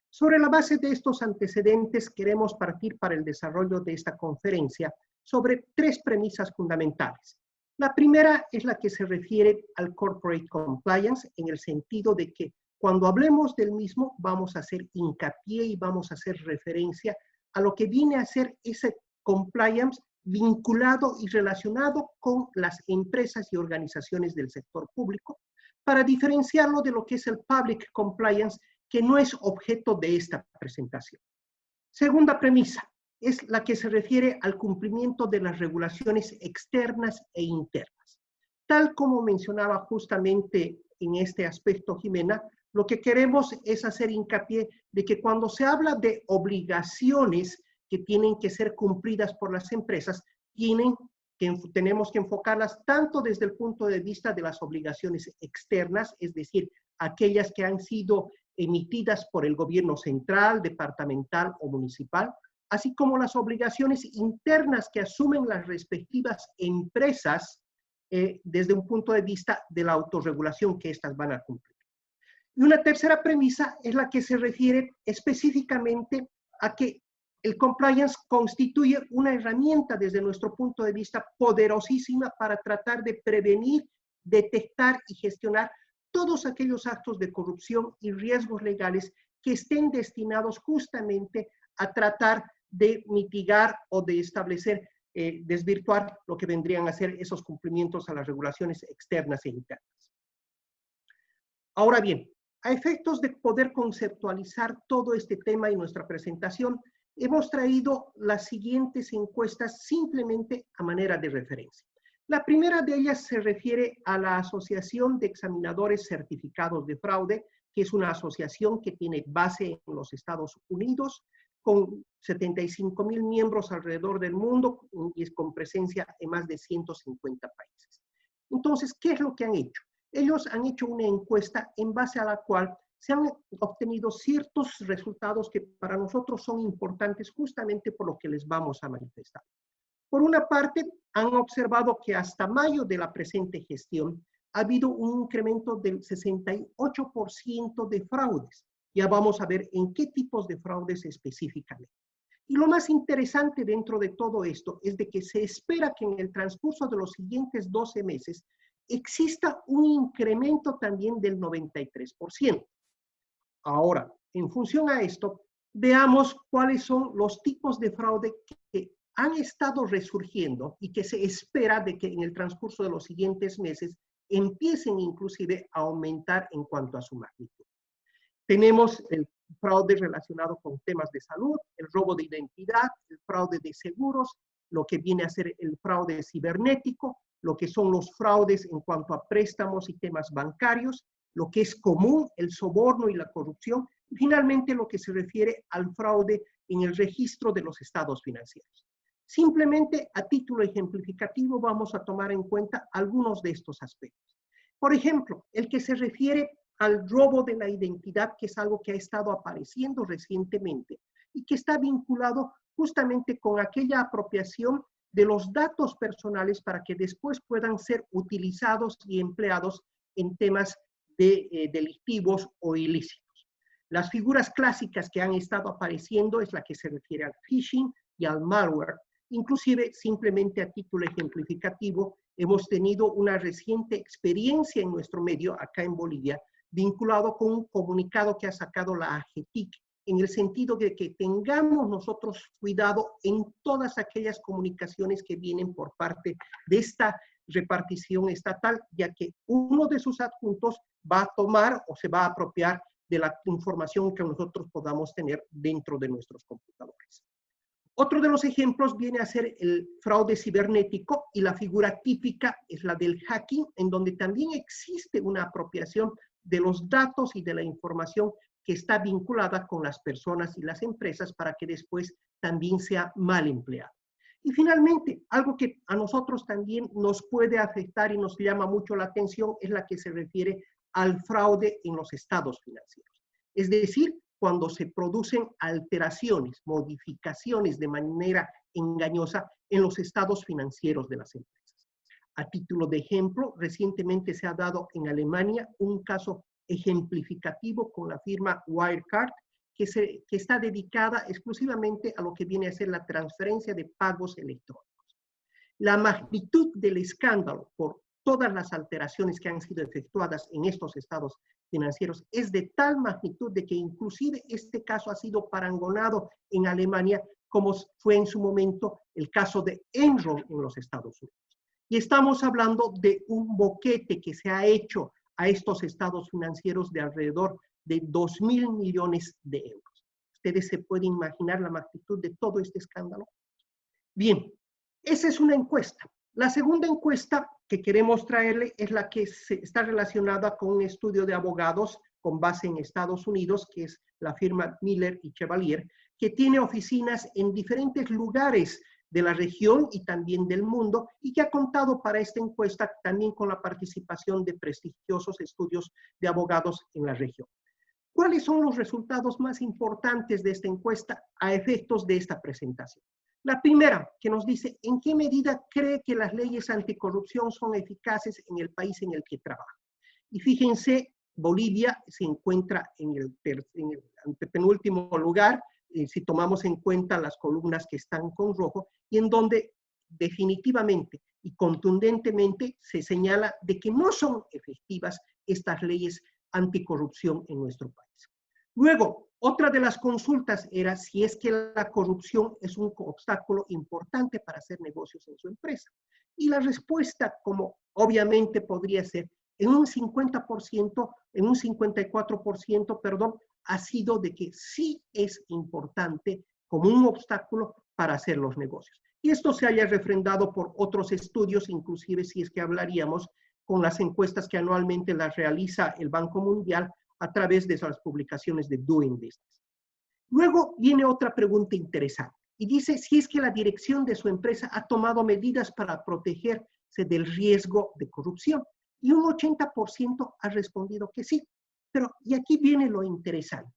Speaker 3: Sobre la base de estos antecedentes, queremos partir para el desarrollo de esta conferencia sobre tres premisas fundamentales. La primera es la que se refiere al corporate compliance, en el sentido de que cuando hablemos del mismo vamos a hacer hincapié y vamos a hacer referencia a lo que viene a ser ese compliance vinculado y relacionado con las empresas y organizaciones del sector público, para diferenciarlo de lo que es el public compliance, que no es objeto de esta presentación. Segunda premisa es la que se refiere al cumplimiento de las regulaciones externas e internas. Tal como mencionaba justamente en este aspecto Jimena, lo que queremos es hacer hincapié de que cuando se habla de obligaciones que tienen que ser cumplidas por las empresas, tenemos que enfocarlas tanto desde el punto de vista de las obligaciones externas, es decir, aquellas que han sido emitidas por el gobierno central, departamental o municipal, así como las obligaciones internas que asumen las respectivas empresas desde un punto de vista de la autorregulación que éstas van a cumplir. Y una tercera premisa es la que se refiere específicamente a que el compliance constituye una herramienta desde nuestro punto de vista poderosísima para tratar de prevenir, detectar y gestionar todos aquellos actos de corrupción y riesgos legales que estén destinados justamente a tratar de mitigar o de establecer, desvirtuar lo que vendrían a ser esos cumplimientos a las regulaciones externas e internas. Ahora bien, a efectos de poder conceptualizar todo este tema y nuestra presentación, hemos traído las siguientes encuestas simplemente a manera de referencia. La primera de ellas se refiere a la Asociación de Examinadores Certificados de Fraude, que es una asociación que tiene base en los Estados Unidos, con 75,000 miembros alrededor del mundo y es con presencia en más de 150 países. Entonces, ¿qué es lo que han hecho? Ellos han hecho una encuesta en base a la cual se han obtenido ciertos resultados que para nosotros son importantes justamente por lo que les vamos a manifestar. Por una parte, han observado que hasta mayo de la presente gestión ha habido un incremento del 68% de fraudes. ya vamos a ver en qué tipos de fraudes específicamente. Y lo más interesante dentro de todo esto es de que se espera que en el transcurso de los siguientes 12 meses exista un incremento también del 93%. Ahora, en función a esto, veamos cuáles son los tipos de fraude que han estado resurgiendo y que se espera de que en el transcurso de los siguientes meses empiecen inclusive a aumentar en cuanto a su magnitud. Tenemos el fraude relacionado con temas de salud, el robo de identidad, el fraude de seguros, lo que viene a ser el fraude cibernético, lo que son los fraudes en cuanto a préstamos y temas bancarios, lo que es común, el soborno y la corrupción, y finalmente lo que se refiere al fraude en el registro de los estados financieros. Simplemente a título ejemplificativo vamos a tomar en cuenta algunos de estos aspectos. Por ejemplo, el que se refiere al robo de la identidad, que es algo que ha estado apareciendo recientemente y que está vinculado justamente con aquella apropiación de los datos personales para que después puedan ser utilizados y empleados en temas delictivos o ilícitos. Las figuras clásicas que han estado apareciendo es la que se refiere al phishing y al malware. Inclusive, simplemente a título ejemplificativo, hemos tenido una reciente experiencia en nuestro medio, acá en Bolivia, vinculado con un comunicado que ha sacado la AGETIC, en el sentido de que tengamos nosotros cuidado en todas aquellas comunicaciones que vienen por parte de esta repartición estatal, ya que uno de sus adjuntos va a tomar o se va a apropiar de la información que nosotros podamos tener dentro de nuestros computadores. Otro de los ejemplos viene a ser el fraude cibernético y la figura típica es la del hacking, en donde también existe una apropiación de los datos y de la información que está vinculada con las personas y las empresas para que después también sea mal empleado. Y finalmente, algo que a nosotros también nos puede afectar y nos llama mucho la atención es la que se refiere al fraude en los estados financieros. Es decir, cuando se producen alteraciones, modificaciones de manera engañosa en los estados financieros de las empresas. A título de ejemplo, recientemente se ha dado en Alemania un caso ejemplificativo con la firma Wirecard, que está dedicada exclusivamente a lo que viene a ser la transferencia de pagos electrónicos. La magnitud del escándalo por todas las alteraciones que han sido efectuadas en estos estados financieros es de tal magnitud de que inclusive este caso ha sido parangonado en Alemania, como fue en su momento el caso de Enron en los Estados Unidos. Y estamos hablando de un boquete que se ha hecho a estos estados financieros de alrededor de 2.000 millones de euros. ¿Ustedes se pueden imaginar la magnitud de todo este escándalo? Bien, esa es una encuesta. La segunda encuesta que queremos traerle es la que está relacionada con un estudio de abogados con base en Estados Unidos, que es la firma Miller y Chevalier, que tiene oficinas en diferentes lugares de la región y también del mundo, y que ha contado para esta encuesta también con la participación de prestigiosos estudios de abogados en la región. ¿Cuáles son los resultados más importantes de esta encuesta a efectos de esta presentación? La primera, que nos dice en qué medida cree que las leyes anticorrupción son eficaces en el país en el que trabaja. Y fíjense, Bolivia se encuentra en el penúltimo lugar, si tomamos en cuenta las columnas que están con rojo, y en donde definitivamente y contundentemente se señala de que no son efectivas estas leyes anticorrupción en nuestro país. Luego, otra de las consultas era si es que la corrupción es un obstáculo importante para hacer negocios en su empresa. Y la respuesta, como obviamente podría ser, en un 50%, en un 54%, perdón, ha sido de que sí es importante como un obstáculo para hacer los negocios. Y esto se haya refrendado por otros estudios, inclusive si es que hablaríamos con las encuestas que anualmente las realiza el Banco Mundial a través de las publicaciones de Doing Business. Luego viene otra pregunta interesante y dice si es que la dirección de su empresa ha tomado medidas para protegerse del riesgo de corrupción. Y un 80% ha respondido que sí. Pero, y aquí viene lo interesante.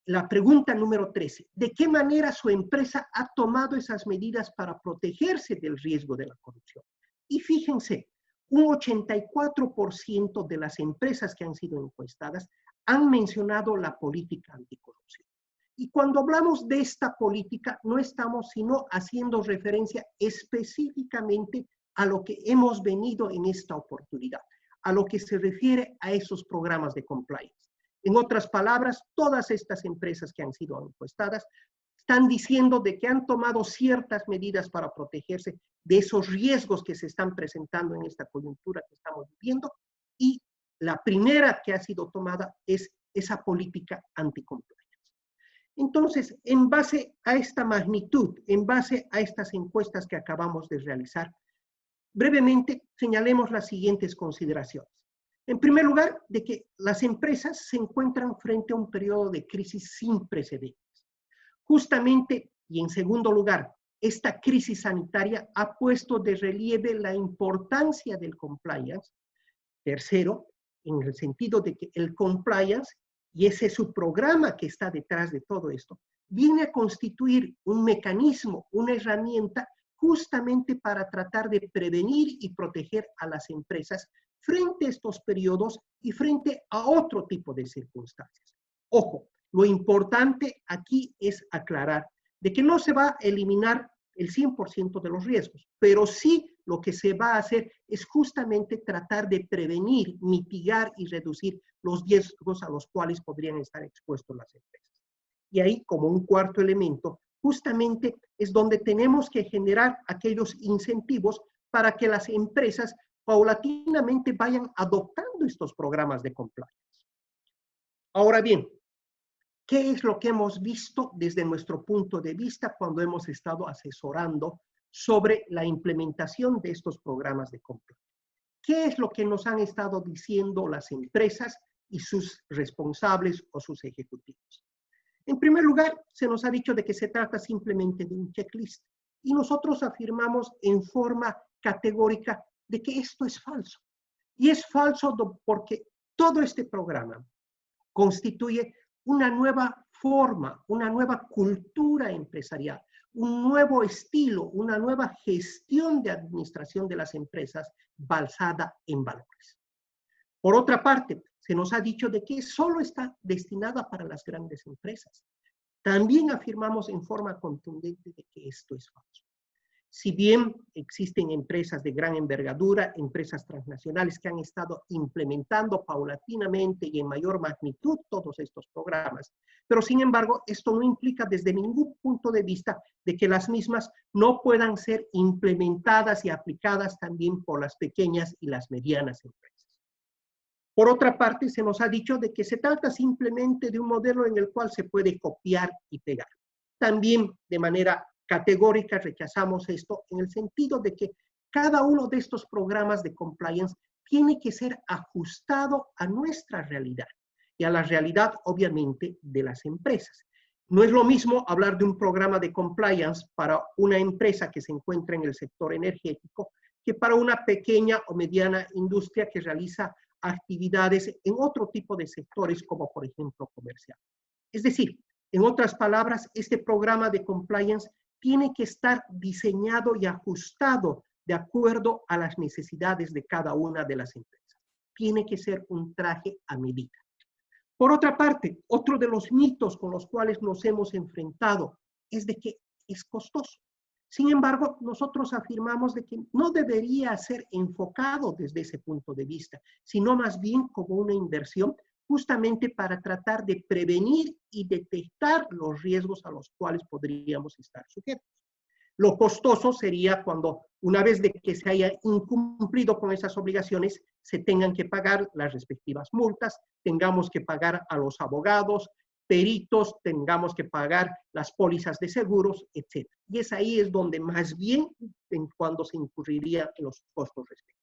Speaker 3: La pregunta número 13. ¿De qué manera su empresa ha tomado esas medidas para protegerse del riesgo de la corrupción? Y fíjense, un 84% de las empresas que han sido encuestadas han mencionado la política anticorrupción. Y cuando hablamos de esta política, no estamos sino haciendo referencia específicamente a lo que hemos venido en esta oportunidad, a lo que se refiere a esos programas de compliance. En otras palabras, todas estas empresas que han sido encuestadas están diciendo de que han tomado ciertas medidas para protegerse de esos riesgos que se están presentando en esta coyuntura que estamos viviendo, y la primera que ha sido tomada es esa política anticompliance. Entonces, en base a esta magnitud, en base a estas encuestas que acabamos de realizar, brevemente señalemos las siguientes consideraciones. En primer lugar, de que las empresas se encuentran frente a un periodo de crisis sin precedentes. Justamente, y en segundo lugar, esta crisis sanitaria ha puesto de relieve la importancia del compliance. Tercero, en el sentido de que el compliance, y ese es su programa que está detrás de todo esto, viene a constituir un mecanismo, una herramienta justamente para tratar de prevenir y proteger a las empresas frente a estos periodos y frente a otro tipo de circunstancias. Ojo, lo importante aquí es aclarar de que no se va a eliminar el 100% de los riesgos, pero sí lo que se va a hacer es justamente tratar de prevenir, mitigar y reducir los riesgos a los cuales podrían estar expuestos las empresas. Y ahí, como un cuarto elemento, justamente es donde tenemos que generar aquellos incentivos para que las empresas paulatinamente vayan adoptando estos programas de compliance. Ahora bien, ¿qué es lo que hemos visto desde nuestro punto de vista cuando hemos estado asesorando sobre la implementación de estos programas de compliance? ¿Qué es lo que nos han estado diciendo las empresas y sus responsables o sus ejecutivos? En primer lugar, se nos ha dicho de que se trata simplemente de un checklist, y nosotros afirmamos en forma categórica de que esto es falso. Y es falso porque todo este programa constituye una nueva forma, una nueva cultura empresarial, un nuevo estilo, una nueva gestión de administración de las empresas basada en valores. Por otra parte, se nos ha dicho de que solo está destinada para las grandes empresas. También afirmamos en forma contundente de que esto es falso. Si bien existen empresas de gran envergadura, empresas transnacionales que han estado implementando paulatinamente y en mayor magnitud todos estos programas, pero sin embargo esto no implica desde ningún punto de vista de que las mismas no puedan ser implementadas y aplicadas también por las pequeñas y las medianas empresas. Por otra parte, se nos ha dicho de que se trata simplemente de un modelo en el cual se puede copiar y pegar. También de manera categórica rechazamos esto en el sentido de que cada uno de estos programas de compliance tiene que ser ajustado a nuestra realidad y a la realidad, obviamente, de las empresas. No es lo mismo hablar de un programa de compliance para una empresa que se encuentra en el sector energético que para una pequeña o mediana industria que realiza actividades en otro tipo de sectores, como por ejemplo comercial. Es decir, en otras palabras, este programa de compliance tiene que estar diseñado y ajustado de acuerdo a las necesidades de cada una de las empresas. Tiene que ser un traje a medida. Por otra parte, otro de los mitos con los cuales nos hemos enfrentado es de que es costoso. Sin embargo, nosotros afirmamos de que no debería ser enfocado desde ese punto de vista, sino más bien como una inversión justamente para tratar de prevenir y detectar los riesgos a los cuales podríamos estar sujetos. Lo costoso sería cuando, una vez de que se haya incumplido con esas obligaciones, se tengan que pagar las respectivas multas, tengamos que pagar a los abogados, peritos, tengamos que pagar las pólizas de seguros, etc. Y es ahí es donde más bien cuando se incurriría en los costos respectivos.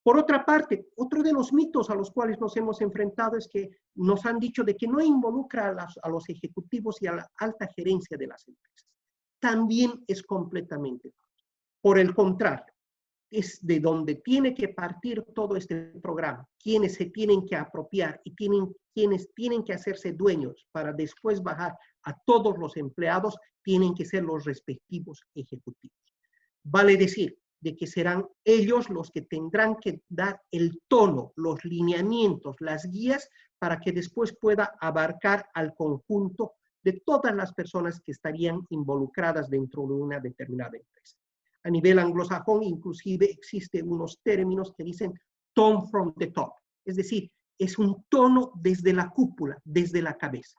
Speaker 3: Por otra parte, otro de los mitos a los cuales nos hemos enfrentado es que nos han dicho de que no involucra a los ejecutivos y a la alta gerencia de las empresas. También es completamente falso. Por el contrario, es de donde tiene que partir todo este programa, quienes se tienen que apropiar y quienes tienen que hacerse dueños para después bajar a todos los empleados, tienen que ser los respectivos ejecutivos. Vale decir de que serán ellos los que tendrán que dar el tono, los lineamientos, las guías, para que después pueda abarcar al conjunto de todas las personas que estarían involucradas dentro de una determinada empresa. A nivel anglosajón, inclusive, existen unos términos que dicen tone from the top, es decir, es un tono desde la cúpula, desde la cabeza.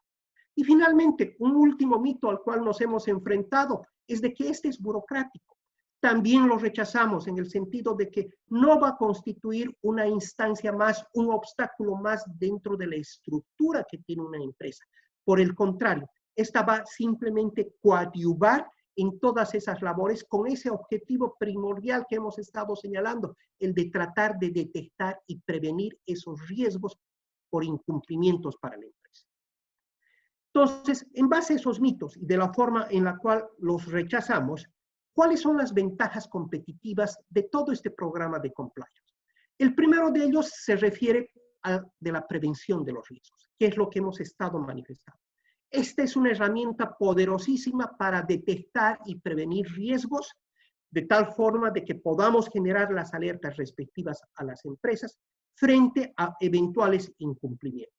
Speaker 3: Y finalmente, un último mito al cual nos hemos enfrentado es de que este es burocrático. También lo rechazamos en el sentido de que no va a constituir una instancia más, un obstáculo más dentro de la estructura que tiene una empresa. Por el contrario, esta va simplemente coadyuvar en todas esas labores con ese objetivo primordial que hemos estado señalando, el de tratar de detectar y prevenir esos riesgos por incumplimientos para la empresa. Entonces, en base a esos mitos y de la forma en la cual los rechazamos, ¿cuáles son las ventajas competitivas de todo este programa de compliance? El primero de ellos se refiere a de la prevención de los riesgos, que es lo que hemos estado manifestando. Esta es una herramienta poderosísima para detectar y prevenir riesgos de tal forma de que podamos generar las alertas respectivas a las empresas frente a eventuales incumplimientos.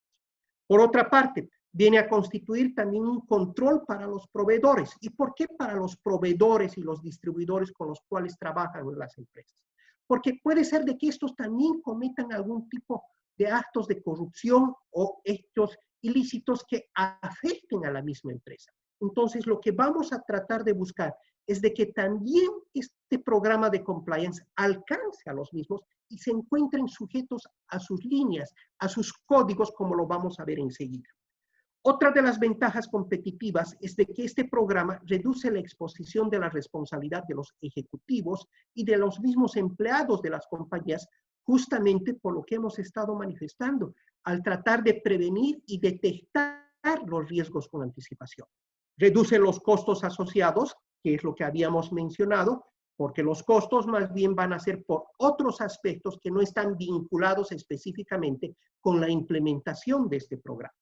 Speaker 3: Por otra parte, viene a constituir también un control para los proveedores. ¿Y por qué para los proveedores y los distribuidores con los cuales trabajan las empresas? Porque puede ser de que estos también cometan algún tipo de actos de corrupción o hechos ilícitos que afecten a la misma empresa. Entonces, lo que vamos a tratar de buscar es de que también este programa de compliance alcance a los mismos y se encuentren sujetos a sus líneas, a sus códigos, como lo vamos a ver enseguida. Otra de las ventajas competitivas es de que este programa reduce la exposición de la responsabilidad de los ejecutivos y de los mismos empleados de las compañías, justamente por lo que hemos estado manifestando, al tratar de prevenir y detectar los riesgos con anticipación. Reduce los costos asociados, que es lo que habíamos mencionado, porque los costos más bien van a ser por otros aspectos que no están vinculados específicamente con la implementación de este programa.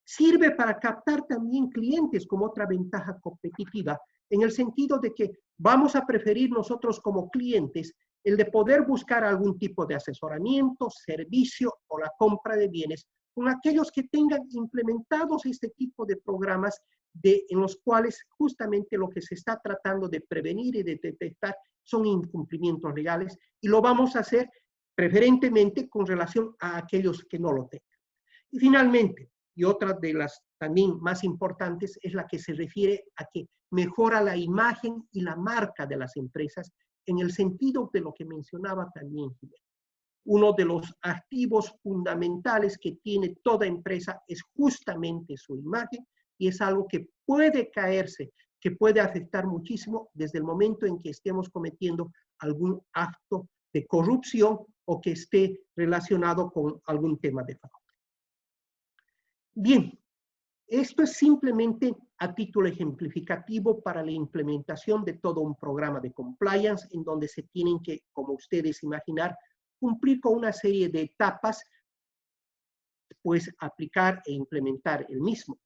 Speaker 3: Sirve para captar también clientes como otra ventaja competitiva, en el sentido de que vamos a preferir nosotros como clientes el de poder buscar algún tipo de asesoramiento, servicio o la compra de bienes con aquellos que tengan implementados este tipo de programas en los cuales justamente lo que se está tratando de prevenir y de detectar son incumplimientos legales, y lo vamos a hacer preferentemente con relación a aquellos que no lo tengan. Y finalmente, y otra de las también más importantes, es la que se refiere a que mejora la imagen y la marca de las empresas en el sentido de lo que mencionaba también Jimena. Uno de los activos fundamentales que tiene toda empresa es justamente su imagen, y es algo que puede caerse, que puede afectar muchísimo desde el momento en que estemos cometiendo algún acto de corrupción o que esté relacionado con algún tema de fraude. Bien, esto es simplemente a título ejemplificativo para la implementación de todo un programa de compliance en donde se tienen que, como ustedes imaginar, cumplir con una serie de etapas, pues aplicar e implementar el mismo.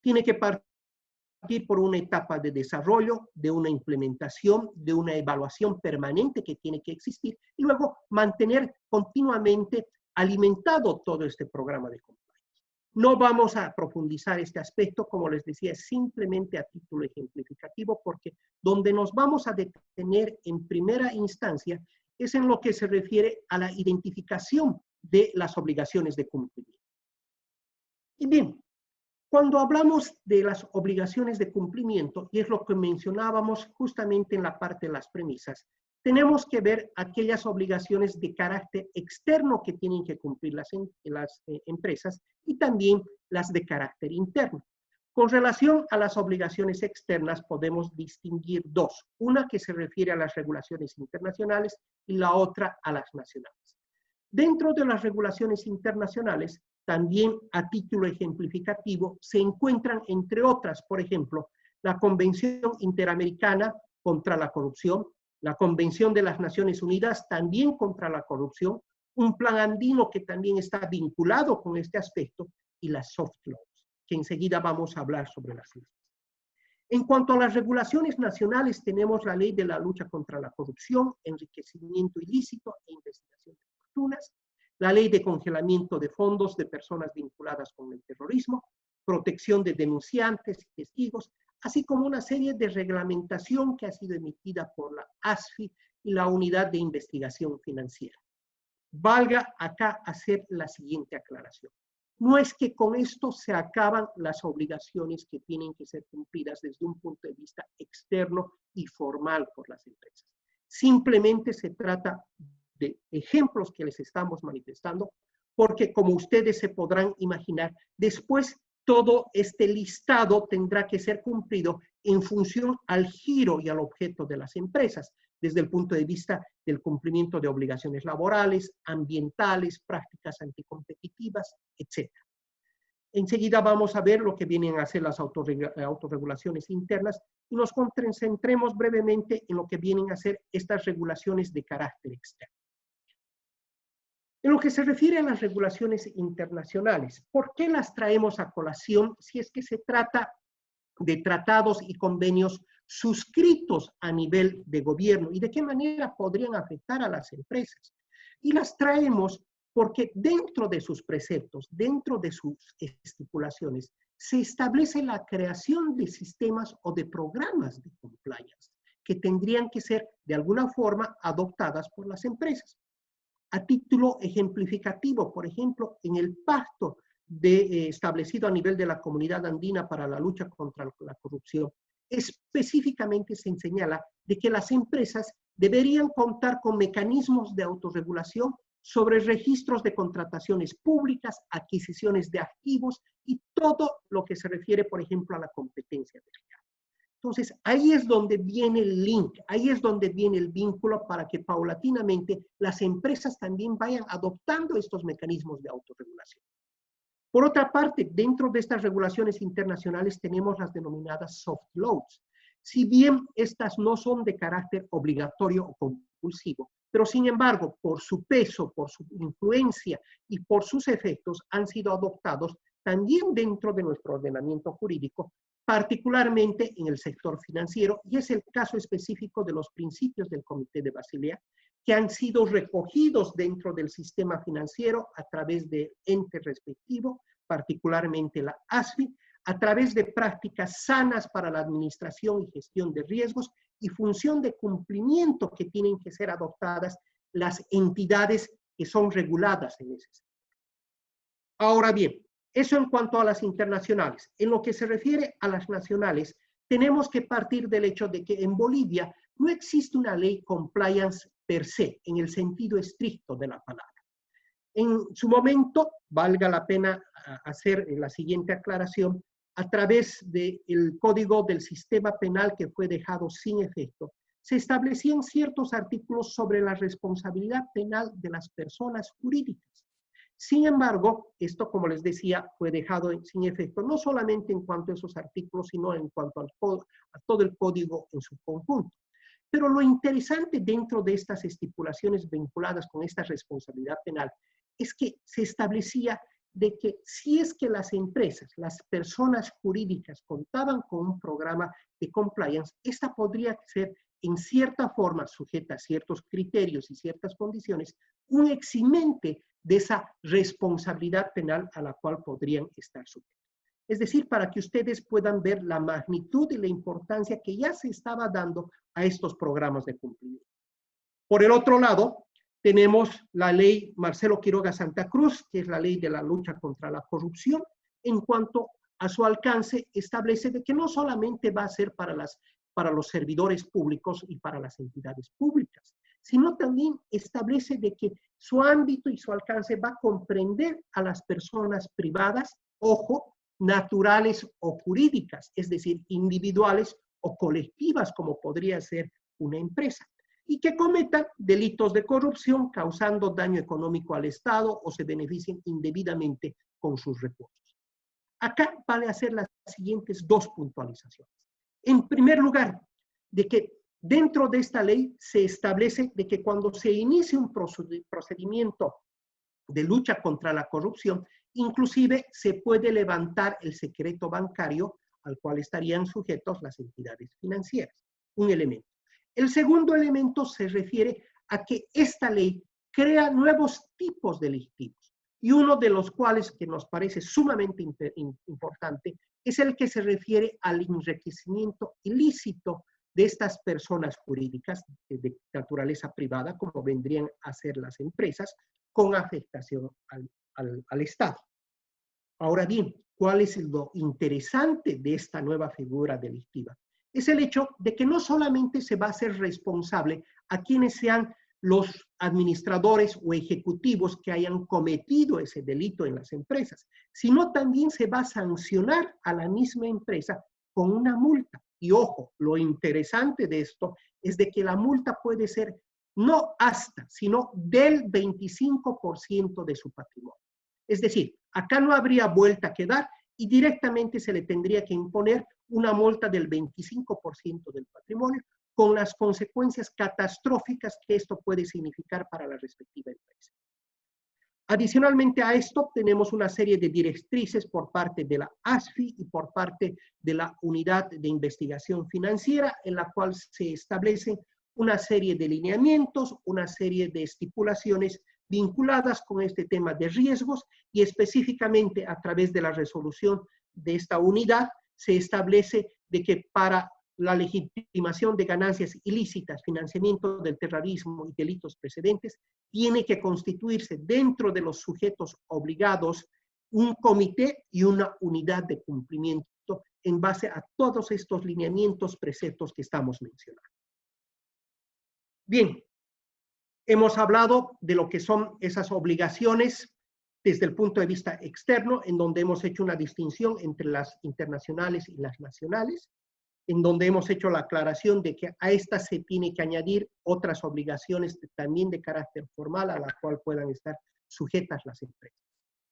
Speaker 3: Tiene que partir por una etapa de desarrollo, de una implementación, de una evaluación permanente que tiene que existir, y luego mantener continuamente alimentado todo este programa de compliance. No vamos a profundizar este aspecto, como les decía, simplemente a título ejemplificativo, porque donde nos vamos a detener en primera instancia es en lo que se refiere a la identificación de las obligaciones de cumplimiento. Y bien, cuando hablamos de las obligaciones de cumplimiento, y es lo que mencionábamos justamente en la parte de las premisas, tenemos que ver aquellas obligaciones de carácter externo que tienen que cumplir las empresas y también las de carácter interno. Con relación a las obligaciones externas podemos distinguir dos, una que se refiere a las regulaciones internacionales y la otra a las nacionales. Dentro de las regulaciones internacionales, también a título ejemplificativo, se encuentran, entre otras, por ejemplo, la Convención Interamericana contra la Corrupción, la Convención de las Naciones Unidas también contra la corrupción, un plan andino que también está vinculado con este aspecto, y las soft laws, que enseguida vamos a hablar sobre las mismas. En cuanto a las regulaciones nacionales, tenemos la Ley de la Lucha contra la Corrupción, Enriquecimiento Ilícito e Investigación de Fortunas, la Ley de Congelamiento de Fondos de Personas Vinculadas con el Terrorismo, protección de denunciantes y testigos, así como una serie de reglamentación que ha sido emitida por la ASFI y la Unidad de Investigación Financiera. Valga acá hacer la siguiente aclaración. No es que con esto se acaban las obligaciones que tienen que ser cumplidas desde un punto de vista externo y formal por las empresas. Simplemente se trata de ejemplos que les estamos manifestando, porque como ustedes se podrán imaginar, después todo este listado tendrá que ser cumplido en función al giro y al objeto de las empresas, desde el punto de vista del cumplimiento de obligaciones laborales, ambientales, prácticas anticompetitivas, etc. Enseguida vamos a ver lo que vienen a ser las autorregulaciones internas y nos concentremos brevemente en lo que vienen a ser estas regulaciones de carácter externo. En lo que se refiere a las regulaciones internacionales, ¿por qué las traemos a colación si es que se trata de tratados y convenios suscritos a nivel de gobierno y de qué manera podrían afectar a las empresas? Y las traemos porque dentro de sus preceptos, dentro de sus estipulaciones, se establece la creación de sistemas o de programas de compliance que tendrían que ser de alguna forma adoptadas por las empresas. A título ejemplificativo, por ejemplo, en el pacto establecido a nivel de la Comunidad Andina para la lucha contra la corrupción, específicamente se señala de que las empresas deberían contar con mecanismos de autorregulación sobre registros de contrataciones públicas, adquisiciones de activos y todo lo que se refiere, por ejemplo, a la competencia desleal. Entonces, ahí es donde viene el link, ahí es donde viene el vínculo para que paulatinamente las empresas también vayan adoptando estos mecanismos de autorregulación. Por otra parte, dentro de estas regulaciones internacionales tenemos las denominadas soft laws. Si bien estas no son de carácter obligatorio o compulsivo, pero sin embargo, por su peso, por su influencia y por sus efectos, han sido adoptados también dentro de nuestro ordenamiento jurídico, particularmente en el sector financiero, y es el caso específico de los principios del Comité de Basilea, que han sido recogidos dentro del sistema financiero a través de ente respectivo, particularmente la ASFI, a través de prácticas sanas para la administración y gestión de riesgos y función de cumplimiento que tienen que ser adoptadas las entidades que son reguladas en ese sector. Ahora bien, eso en cuanto a las internacionales. En lo que se refiere a las nacionales, tenemos que partir del hecho de que en Bolivia no existe una ley compliance per se, en el sentido estricto de la palabra. En su momento, valga la pena hacer la siguiente aclaración, a través del Código del Sistema Penal que fue dejado sin efecto, se establecían ciertos artículos sobre la responsabilidad penal de las personas jurídicas. Sin embargo, esto, como les decía, fue dejado sin efecto, no solamente en cuanto a esos artículos, sino en cuanto a todo el código en su conjunto. Pero lo interesante dentro de estas estipulaciones vinculadas con esta responsabilidad penal es que se establecía de que si es que las empresas, las personas jurídicas contaban con un programa de compliance, esta podría ser en cierta forma, sujeta a ciertos criterios y ciertas condiciones, un eximente de esa responsabilidad penal a la cual podrían estar sujetos. Es decir, para que ustedes puedan ver la magnitud y la importancia que ya se estaba dando a estos programas de cumplimiento. Por el otro lado, tenemos la ley Marcelo Quiroga Santa Cruz, que es la ley de la lucha contra la corrupción. En cuanto a su alcance, establece de que no solamente va a ser para los servidores públicos y para las entidades públicas, sino también establece de que su ámbito y su alcance va a comprender a las personas privadas, ojo, naturales o jurídicas, es decir, individuales o colectivas, como podría ser una empresa, y que cometan delitos de corrupción causando daño económico al Estado o se beneficien indebidamente con sus recursos. Acá vale hacer las siguientes dos puntualizaciones. En primer lugar, de que dentro de esta ley se establece de que cuando se inicie un procedimiento de lucha contra la corrupción, inclusive se puede levantar el secreto bancario al cual estarían sujetos las entidades financieras. Un elemento. El segundo elemento se refiere a que esta ley crea nuevos tipos delictivos, y uno de los cuales, que nos parece sumamente importante, es el que se refiere al enriquecimiento ilícito de estas personas jurídicas de naturaleza privada, como vendrían a ser las empresas, con afectación al Estado. Ahora bien, ¿cuál es lo interesante de esta nueva figura delictiva? Es el hecho de que no solamente se va a hacer responsable a quienes sean los administradores o ejecutivos que hayan cometido ese delito en las empresas, sino también se va a sancionar a la misma empresa con una multa. Y ojo, lo interesante de esto es de que la multa puede ser no hasta, sino del 25% de su patrimonio. Es decir, acá no habría vuelta que dar y directamente se le tendría que imponer una multa del 25% del patrimonio, con las consecuencias catastróficas que esto puede significar para la respectiva empresa. Adicionalmente a esto, tenemos una serie de directrices por parte de la ASFI y por parte de la Unidad de Investigación Financiera, en la cual se establecen una serie de lineamientos, una serie de estipulaciones vinculadas con este tema de riesgos, y específicamente a través de la resolución de esta unidad se establece de que para la legitimación de ganancias ilícitas, financiamiento del terrorismo y delitos precedentes, tiene que constituirse dentro de los sujetos obligados un comité y una unidad de cumplimiento en base a todos estos lineamientos, preceptos que estamos mencionando. Bien, hemos hablado de lo que son esas obligaciones desde el punto de vista externo, en donde hemos hecho una distinción entre las internacionales y las nacionales, en donde hemos hecho la aclaración de que a estas se tiene que añadir otras obligaciones también de carácter formal a la cual puedan estar sujetas las empresas.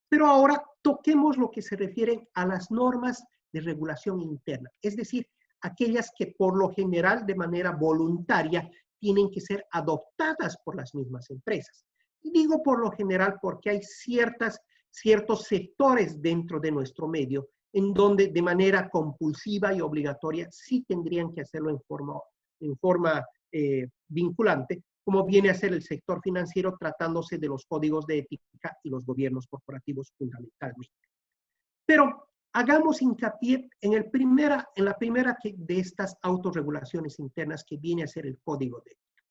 Speaker 3: Pero ahora toquemos lo que se refiere a las normas de regulación interna, es decir, aquellas que por lo general de manera voluntaria tienen que ser adoptadas por las mismas empresas. Y digo por lo general porque hay ciertos sectores dentro de nuestro medio en donde de manera compulsiva y obligatoria sí tendrían que hacerlo en forma vinculante, como viene a ser el sector financiero tratándose de los códigos de ética y los gobiernos corporativos fundamentalmente. Pero hagamos hincapié en la primera de estas autorregulaciones internas que viene a ser el código de ética.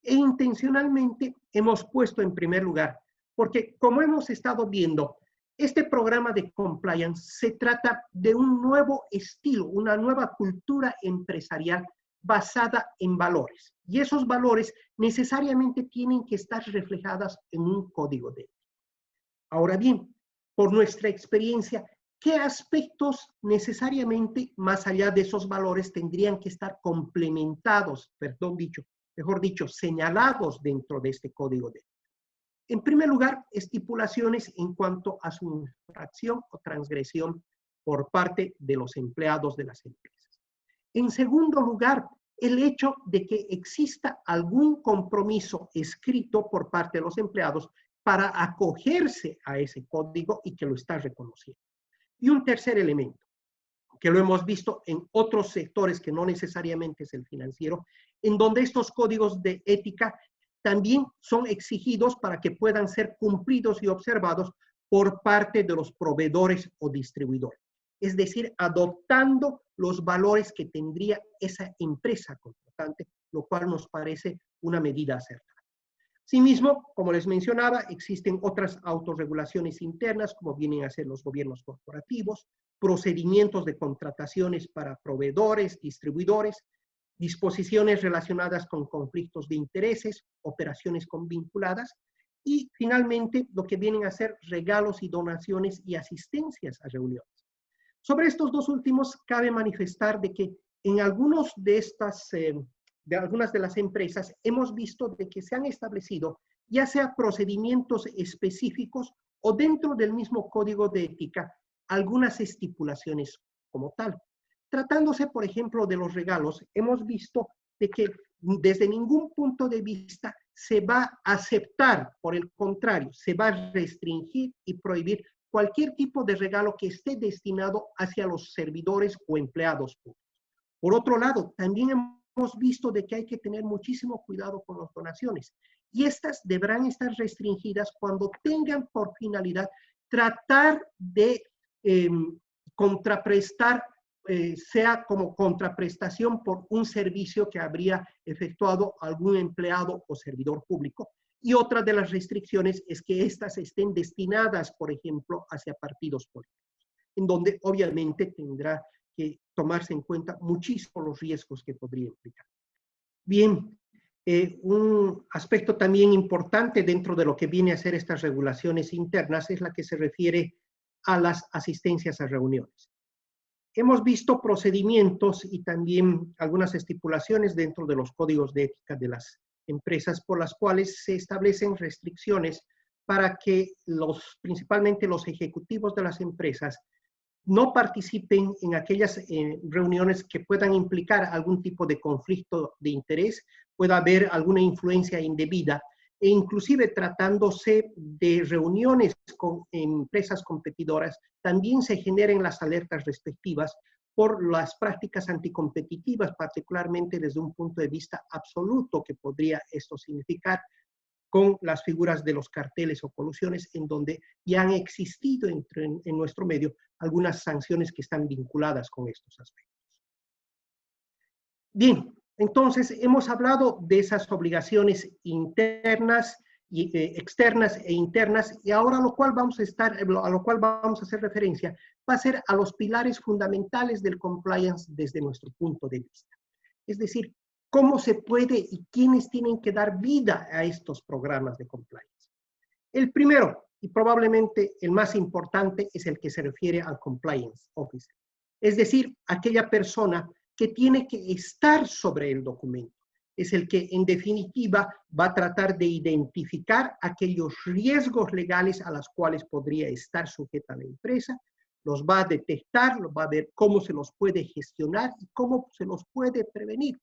Speaker 3: E intencionalmente hemos puesto en primer lugar, porque como hemos estado viendo, este programa de compliance se trata de un nuevo estilo, una nueva cultura empresarial basada en valores. Y esos valores necesariamente tienen que estar reflejados en un código de ética. Ahora bien, por nuestra experiencia, ¿qué aspectos necesariamente, más allá de esos valores, tendrían que estar complementados, mejor dicho, señalados dentro de este código de ética? En primer lugar, estipulaciones en cuanto a su infracción o transgresión por parte de los empleados de las empresas. En segundo lugar, el hecho de que exista algún compromiso escrito por parte de los empleados para acogerse a ese código y que lo está reconociendo. Y un tercer elemento, que lo hemos visto en otros sectores que no necesariamente es el financiero, en donde estos códigos de ética también son exigidos para que puedan ser cumplidos y observados por parte de los proveedores o distribuidores. Es decir, adoptando los valores que tendría esa empresa contratante, lo cual nos parece una medida acertada. Asimismo, como les mencionaba, existen otras autorregulaciones internas, como vienen a ser los gobiernos corporativos, procedimientos de contrataciones para proveedores, distribuidores, disposiciones relacionadas con conflictos de intereses, operaciones convinculadas, y finalmente lo que vienen a ser regalos y donaciones y asistencias a reuniones. Sobre estos dos últimos, cabe manifestar de que en algunas de las empresas hemos visto de que se han establecido ya sea procedimientos específicos o dentro del mismo código de ética algunas estipulaciones como tal. Tratándose, por ejemplo, de los regalos, hemos visto de que desde ningún punto de vista se va a aceptar, por el contrario, se va a restringir y prohibir cualquier tipo de regalo que esté destinado hacia los servidores o empleados públicos. Por otro lado, también hemos visto de que hay que tener muchísimo cuidado con las donaciones y estas deberán estar restringidas cuando tengan por finalidad tratar de contraprestar, sea como contraprestación por un servicio que habría efectuado algún empleado o servidor público. Y otra de las restricciones es que éstas estén destinadas, por ejemplo, hacia partidos políticos, en donde obviamente tendrá que tomarse en cuenta muchísimo los riesgos que podría implicar. Bien, un aspecto también importante dentro de lo que viene a ser estas regulaciones internas es la que se refiere a las asistencias a reuniones. Hemos visto procedimientos y también algunas estipulaciones dentro de los códigos de ética de las empresas por las cuales se establecen restricciones para que principalmente los ejecutivos de las empresas no participen en aquellas reuniones que puedan implicar algún tipo de conflicto de interés, pueda haber alguna influencia indebida, e inclusive tratándose de reuniones con empresas competidoras, también se generen las alertas respectivas por las prácticas anticompetitivas, particularmente desde un punto de vista absoluto que podría esto significar con las figuras de los carteles o colusiones, en donde ya han existido en nuestro medio algunas sanciones que están vinculadas con estos aspectos. Bien, entonces hemos hablado de esas obligaciones internas, externas e internas, y ahora a lo cual vamos a hacer referencia va a ser a los pilares fundamentales del compliance desde nuestro punto de vista. Es decir, cómo se puede y quiénes tienen que dar vida a estos programas de compliance. El primero, y probablemente el más importante, es el que se refiere al compliance officer. Es decir, aquella persona que tiene que estar sobre el documento. Es el que, en definitiva, va a tratar de identificar aquellos riesgos legales a los cuales podría estar sujeta la empresa, los va a detectar, va a ver cómo se los puede gestionar y cómo se los puede prevenir.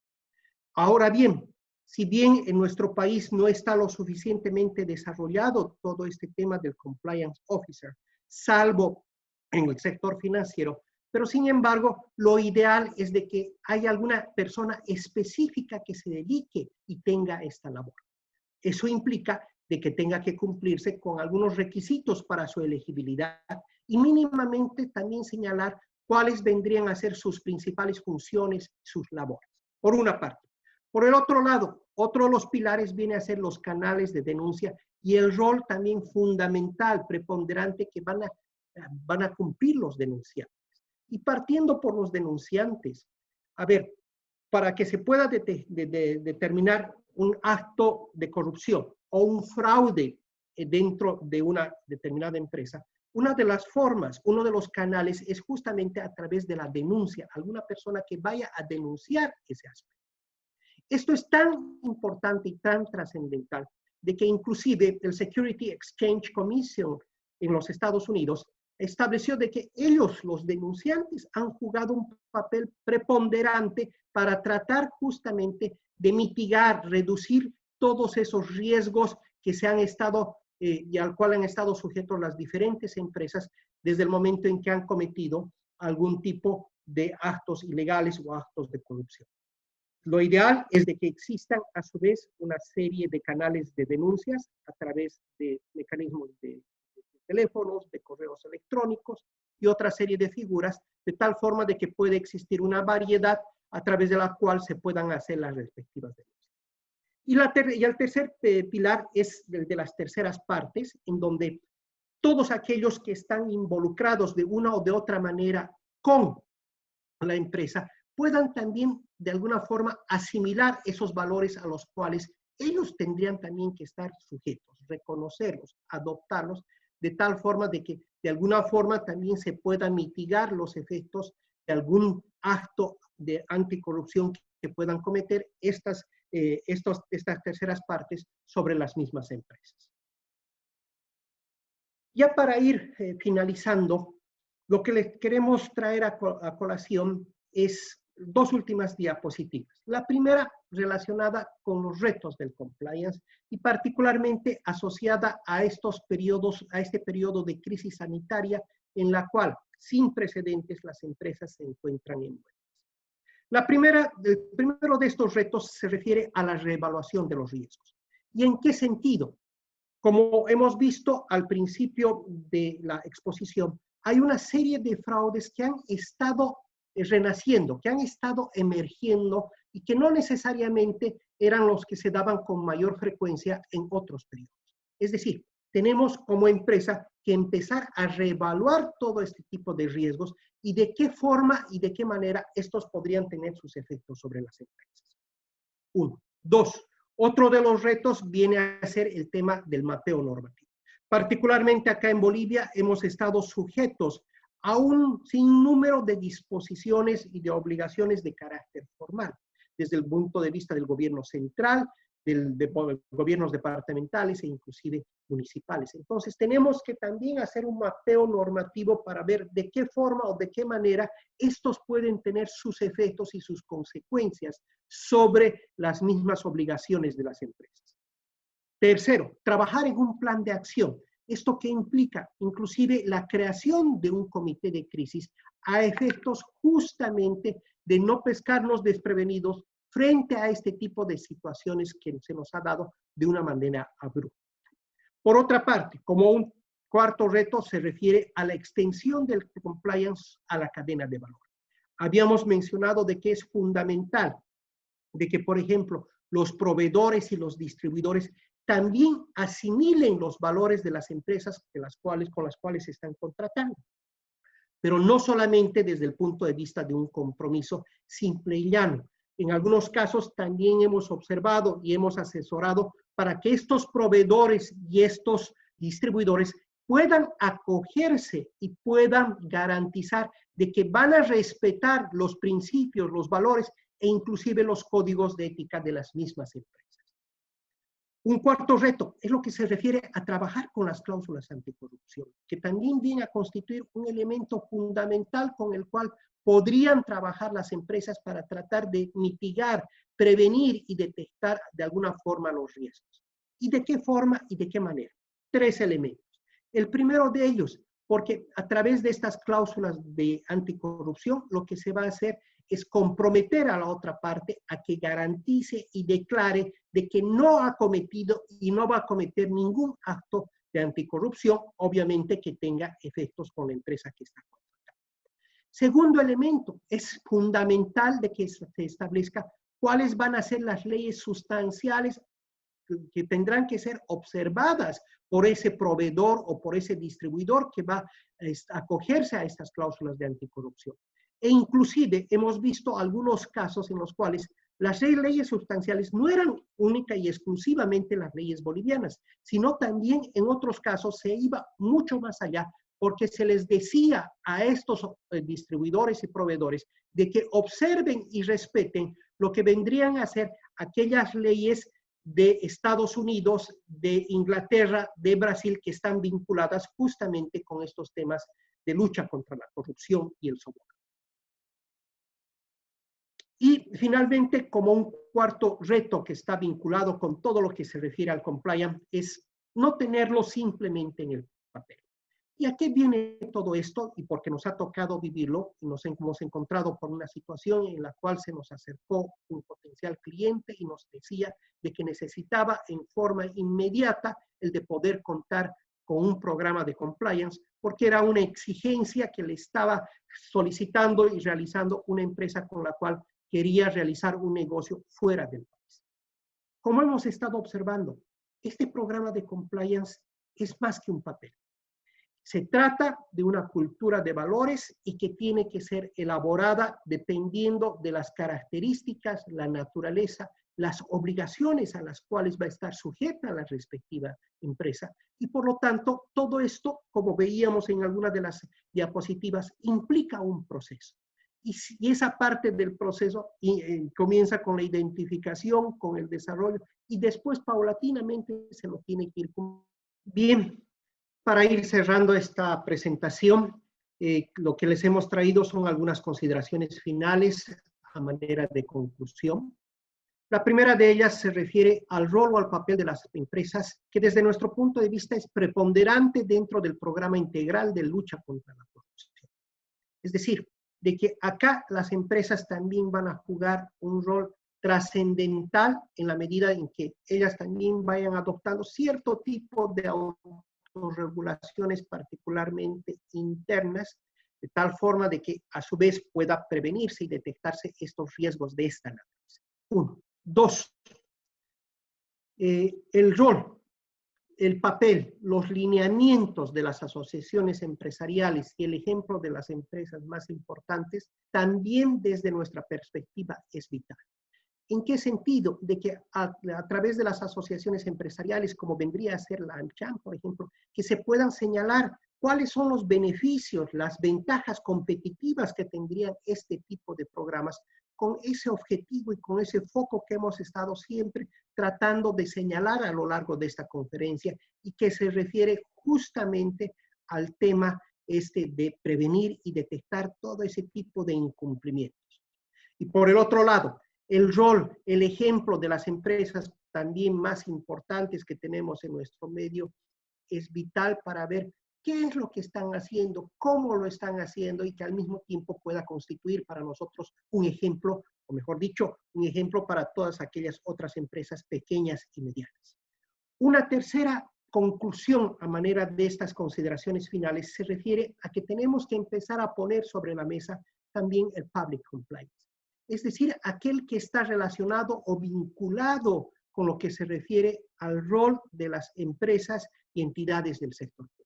Speaker 3: Ahora bien, si bien en nuestro país no está lo suficientemente desarrollado todo este tema del compliance officer, salvo en el sector financiero, pero sin embargo, lo ideal es de que haya alguna persona específica que se dedique y tenga esta labor. Eso implica de que tenga que cumplirse con algunos requisitos para su elegibilidad y mínimamente también señalar cuáles vendrían a ser sus principales funciones, sus labores, por una parte. Por el otro lado, otro de los pilares viene a ser los canales de denuncia y el rol también fundamental, preponderante que van a cumplir los denunciantes. Y partiendo por los denunciantes, a ver, para que se pueda determinar un acto de corrupción o un fraude dentro de una determinada empresa, una de las formas, uno de los canales es justamente a través de la denuncia, alguna persona que vaya a denunciar ese aspecto. Esto es tan importante y tan trascendental de que inclusive el Security Exchange Commission en los Estados Unidos estableció de que ellos, los denunciantes, han jugado un papel preponderante para tratar justamente de mitigar, reducir todos esos riesgos que se han estado y al cual han estado sujetos las diferentes empresas desde el momento en que han cometido algún tipo de actos ilegales o actos de corrupción. Lo ideal es de que existan a su vez una serie de canales de denuncias a través de mecanismos de teléfonos, de correos electrónicos y otra serie de figuras, de tal forma de que puede existir una variedad a través de la cual se puedan hacer las respectivas denuncias. Y el tercer pilar es el de las terceras partes, en donde todos aquellos que están involucrados de una o de otra manera con la empresa puedan también de alguna forma asimilar esos valores a los cuales ellos tendrían también que estar sujetos, reconocerlos, adoptarlos, de tal forma de que de alguna forma también se puedan mitigar los efectos de algún acto de anticorrupción que puedan cometer estas terceras partes sobre las mismas empresas. Ya para ir finalizando, lo que les queremos traer a colación es dos últimas diapositivas. La primera relacionada con los retos del compliance y particularmente asociada a estos periodos, a este periodo de crisis sanitaria en la cual, sin precedentes, las empresas se encuentran envueltas. El primero de estos retos se refiere a la reevaluación de los riesgos. ¿Y en qué sentido? Como hemos visto al principio de la exposición, hay una serie de fraudes que han estado renaciendo, que han estado emergiendo y que no necesariamente eran los que se daban con mayor frecuencia en otros periodos. Es decir, tenemos como empresa que empezar a reevaluar todo este tipo de riesgos y de qué forma y de qué manera estos podrían tener sus efectos sobre las empresas. Uno. Dos, otro de los retos viene a ser el tema del mapeo normativo. Particularmente acá en Bolivia hemos estado sujetos a un sinnúmero de disposiciones y de obligaciones de carácter formal, desde el punto de vista del gobierno central, de gobiernos departamentales e inclusive municipales. Entonces tenemos que también hacer un mapeo normativo para ver de qué forma o de qué manera estos pueden tener sus efectos y sus consecuencias sobre las mismas obligaciones de las empresas. Tercero, trabajar en un plan de acción. Esto que implica inclusive la creación de un comité de crisis a efectos justamente de no pescarnos desprevenidos frente a este tipo de situaciones que se nos ha dado de una manera abrupta. Por otra parte, como un cuarto reto se refiere a la extensión del compliance a la cadena de valor. Habíamos mencionado de que es fundamental de que, por ejemplo, los proveedores y los distribuidores también asimilen los valores de las empresas con las cuales se están contratando. Pero no solamente desde el punto de vista de un compromiso simple y llano. En algunos casos también hemos observado y hemos asesorado para que estos proveedores y estos distribuidores puedan acogerse y puedan garantizar de que van a respetar los principios, los valores e inclusive los códigos de ética de las mismas empresas. Un cuarto reto es lo que se refiere a trabajar con las cláusulas anticorrupción, que también viene a constituir un elemento fundamental con el cual podrían trabajar las empresas para tratar de mitigar, prevenir y detectar de alguna forma los riesgos. ¿Y de qué forma y de qué manera? Tres elementos. El primero de ellos, porque a través de estas cláusulas de anticorrupción, lo que se va a hacer es comprometer a la otra parte a que garantice y declare de que no ha cometido y no va a cometer ningún acto de anticorrupción, obviamente que tenga efectos con la empresa que está contratando. Segundo elemento, es fundamental de que se establezca cuáles van a ser las leyes sustanciales que tendrán que ser observadas por ese proveedor o por ese distribuidor que va a acogerse a estas cláusulas de anticorrupción. E inclusive hemos visto algunos casos en los cuales las leyes sustanciales no eran única y exclusivamente las leyes bolivianas, sino también en otros casos se iba mucho más allá porque se les decía a estos distribuidores y proveedores de que observen y respeten lo que vendrían a ser aquellas leyes de Estados Unidos, de Inglaterra, de Brasil, que están vinculadas justamente con estos temas de lucha contra la corrupción y el soborno. Y finalmente, como un cuarto reto que está vinculado con todo lo que se refiere al compliance, es no tenerlo simplemente en el papel. ¿Y a qué viene todo esto? Y porque nos ha tocado vivirlo, y nos hemos encontrado con una situación en la cual se nos acercó un potencial cliente y nos decía de que necesitaba en forma inmediata el de poder contar con un programa de compliance, porque era una exigencia que le estaba solicitando y realizando una empresa con la cual quería realizar un negocio fuera del país. Como hemos estado observando, este programa de compliance es más que un papel. Se trata de una cultura de valores y que tiene que ser elaborada dependiendo de las características, la naturaleza, las obligaciones a las cuales va a estar sujeta la respectiva empresa. Y por lo tanto, todo esto, como veíamos en algunas de las diapositivas, implica un proceso. Y esa parte del proceso comienza con la identificación, con el desarrollo, y después paulatinamente se lo tiene que ir cumpliendo. Bien. Para ir cerrando esta presentación, lo que les hemos traído son algunas consideraciones finales a manera de conclusión. La primera de ellas se refiere al rol o al papel de las empresas, que desde nuestro punto de vista es preponderante dentro del programa integral de lucha contra la corrupción. Es decir, de que acá las empresas también van a jugar un rol trascendental en la medida en que ellas también vayan adoptando cierto tipo de autorregulaciones particularmente internas, de tal forma de que a su vez pueda prevenirse y detectarse estos riesgos de esta naturaleza. 1. 2. El rol, el papel, los lineamientos de las asociaciones empresariales y el ejemplo de las empresas más importantes también desde nuestra perspectiva es vital. ¿En qué sentido? De que a través de las asociaciones empresariales, como vendría a ser la AmCham, por ejemplo, que se puedan señalar cuáles son los beneficios, las ventajas competitivas que tendrían este tipo de programas, con ese objetivo y con ese foco que hemos estado siempre tratando de señalar a lo largo de esta conferencia y que se refiere justamente al tema de prevenir y detectar todo ese tipo de incumplimientos. Y por el otro lado, el rol, el ejemplo de las empresas también más importantes que tenemos en nuestro medio es vital para ver qué es lo que están haciendo, cómo lo están haciendo y que al mismo tiempo pueda constituir para nosotros un ejemplo, o mejor dicho, un ejemplo para todas aquellas otras empresas pequeñas y medianas. Una tercera conclusión a manera de estas consideraciones finales se refiere a que tenemos que empezar a poner sobre la mesa también el public compliance. Es decir, aquel que está relacionado o vinculado con lo que se refiere al rol de las empresas y entidades del sector público.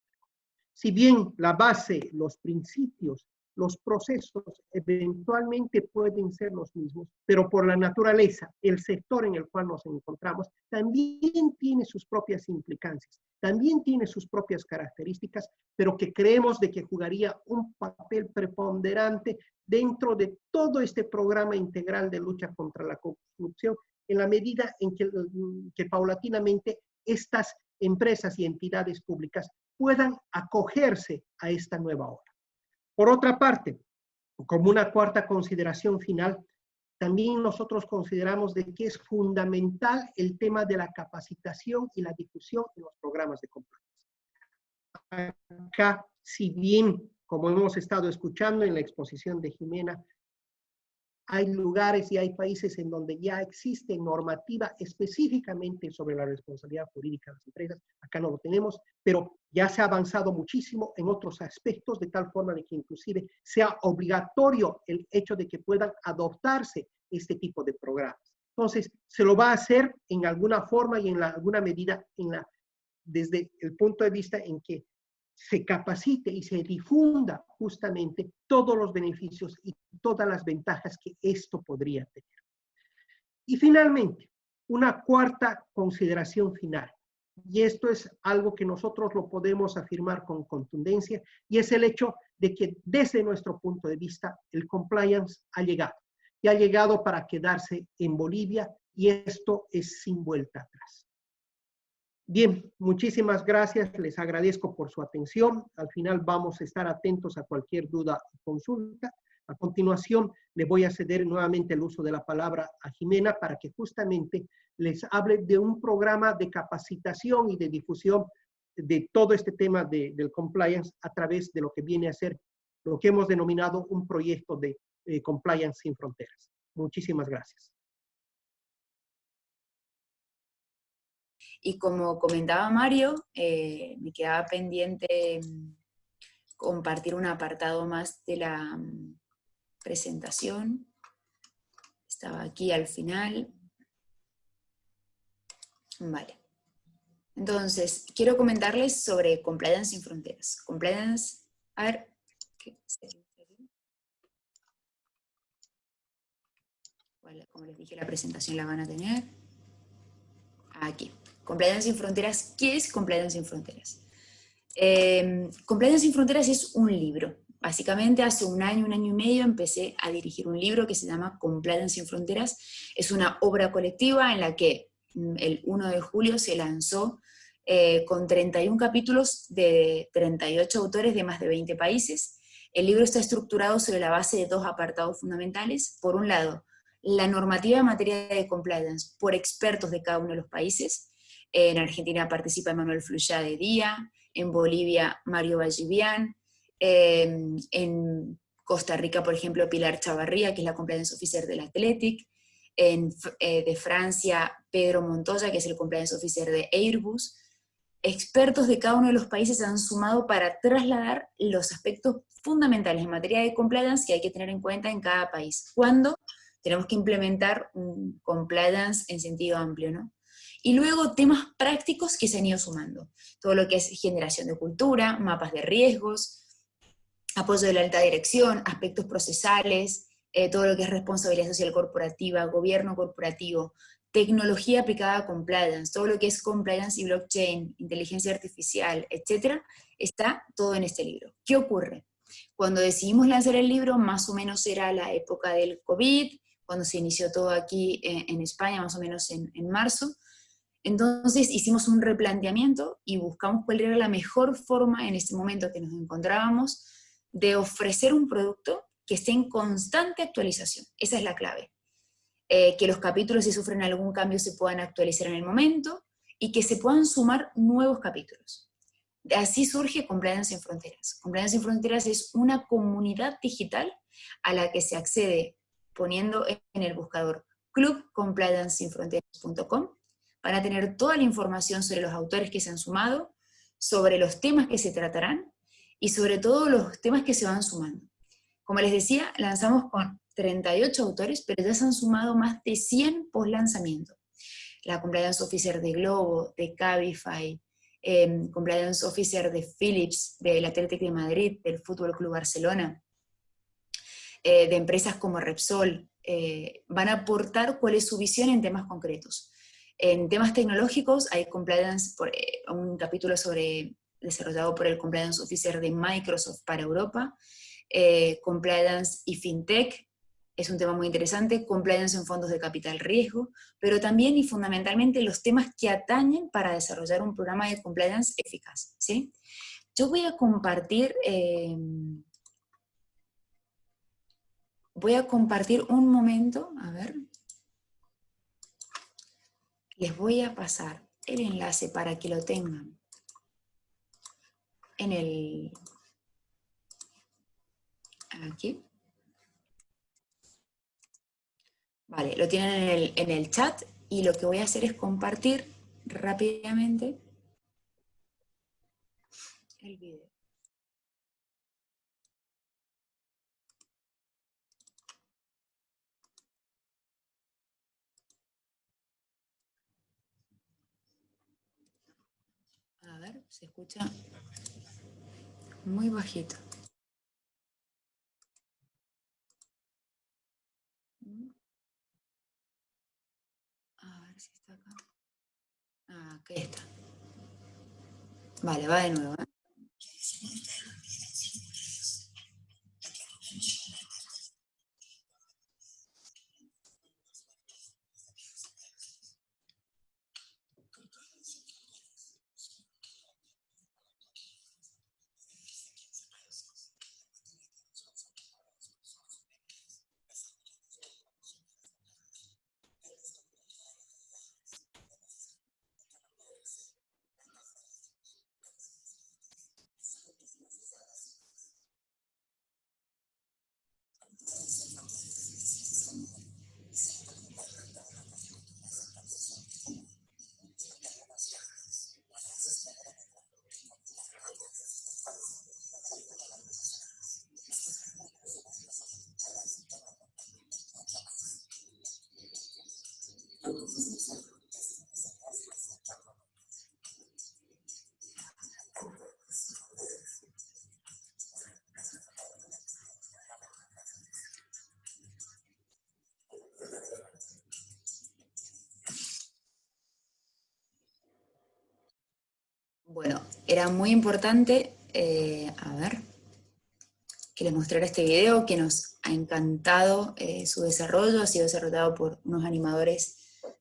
Speaker 3: Si bien la base, los principios, los procesos eventualmente pueden ser los mismos, pero por la naturaleza, el sector en el cual nos encontramos también tiene sus propias implicancias, también tiene sus propias características, pero que creemos de que jugaría un papel preponderante dentro de todo este programa integral de lucha contra la corrupción, en la medida en que paulatinamente estas empresas y entidades públicas puedan acogerse a esta nueva ola. Por otra parte, como una cuarta consideración final, también nosotros consideramos de que es fundamental el tema de la capacitación y la difusión en los programas de compliance. Acá, si bien, como hemos estado escuchando en la exposición de Jimena, hay lugares y hay países en donde ya existe normativa específicamente sobre la responsabilidad jurídica de las empresas. Acá no lo tenemos, pero ya se ha avanzado muchísimo en otros aspectos, de tal forma de que inclusive sea obligatorio el hecho de que puedan adoptarse este tipo de programas. Entonces, se lo va a hacer en alguna forma y en alguna medida desde el punto de vista en que se capacite y se difunda justamente todos los beneficios y todas las ventajas que esto podría tener. Y finalmente, una cuarta consideración final, y esto es algo que nosotros lo podemos afirmar con contundencia, y es el hecho de que desde nuestro punto de vista el compliance ha llegado, y ha llegado para quedarse en Bolivia, y esto es sin vuelta atrás. Bien, muchísimas gracias, les agradezco por su atención. Al final vamos a estar atentos a cualquier duda o consulta. A continuación, le voy a ceder nuevamente el uso de la palabra a Jimena para que justamente les hable de un programa de capacitación y de difusión de todo este tema del compliance a través de lo que viene a ser lo que hemos denominado un proyecto de Compliance sin Fronteras. Muchísimas gracias.
Speaker 2: Y como comentaba Mario, me quedaba pendiente compartir un apartado más de la presentación. Estaba aquí al final. Vale. Entonces, quiero comentarles sobre Compliance sin Fronteras. Compliance, a ver, como les dije, la presentación la van a tener aquí. Compliance sin Fronteras. ¿Qué es Compliance sin Fronteras? Compliance sin Fronteras es un libro. Básicamente hace un año y medio empecé a dirigir un libro que se llama Compliance sin Fronteras. Es una obra colectiva en la que el 1 de julio se lanzó con 31 capítulos de 38 autores de más de 20 países. El libro está estructurado sobre la base de dos apartados fundamentales. Por un lado, la normativa en materia de compliance por expertos de cada uno de los países. En Argentina participa Emanuel Fluyá de Día, en Bolivia Mario Vallivian, en Costa Rica, por ejemplo, Pilar Chavarría, que es la Compliance Officer del Athletic, de Francia, Pedro Montoya, que es el Compliance Officer de Airbus. Expertos de cada uno de los países se han sumado para trasladar los aspectos fundamentales en materia de compliance que hay que tener en cuenta en cada país, cuando tenemos que implementar un compliance en sentido amplio, ¿no? Y luego temas prácticos que se han ido sumando, todo lo que es generación de cultura, mapas de riesgos, apoyo de la alta dirección, aspectos procesales, todo lo que es responsabilidad social corporativa, gobierno corporativo, tecnología aplicada a compliance, todo lo que es compliance y blockchain, inteligencia artificial, etc., está todo en este libro. ¿Qué ocurre? Cuando decidimos lanzar el libro, más o menos era la época del COVID, cuando se inició todo aquí en España, más o menos en marzo. Entonces hicimos un replanteamiento y buscamos cuál era la mejor forma en este momento que nos encontrábamos de ofrecer un producto que esté en constante actualización. Esa es la clave. Que los capítulos, si sufren algún cambio, se puedan actualizar en el momento y que se puedan sumar nuevos capítulos. Así surge Compliance Sin Fronteras. Compliance Sin Fronteras es una comunidad digital a la que se accede poniendo en el buscador clubcompliancesinfronteras.com para tener toda la información sobre los autores que se han sumado, sobre los temas que se tratarán y sobre todo los temas que se van sumando. Como les decía, lanzamos con 38 autores, pero ya se han sumado más de 100 post-lanzamiento. La Compliance Officer de Globo, de Cabify, Compliance Officer de Philips, del Athletic de Madrid, del Fútbol Club Barcelona, de empresas como Repsol, van a aportar cuál es su visión en temas concretos. En temas tecnológicos hay compliance, un capítulo desarrollado por el Compliance Officer de Microsoft para Europa, compliance y fintech, es un tema muy interesante, compliance en fondos de capital riesgo, pero también y fundamentalmente los temas que atañen para desarrollar un programa de compliance eficaz, ¿sí? Yo voy a compartir un momento, a ver, les voy a pasar el enlace para que lo tengan aquí. Vale, lo tienen en el chat y lo que voy a hacer es compartir rápidamente el video. A ver, se escucha muy bajito. A ver si está acá. Ah, aquí está. Vale, va de nuevo, ¿eh? Bueno, era muy importante, a ver, que les mostrara este video, que nos ha encantado su desarrollo, ha sido desarrollado por unos animadores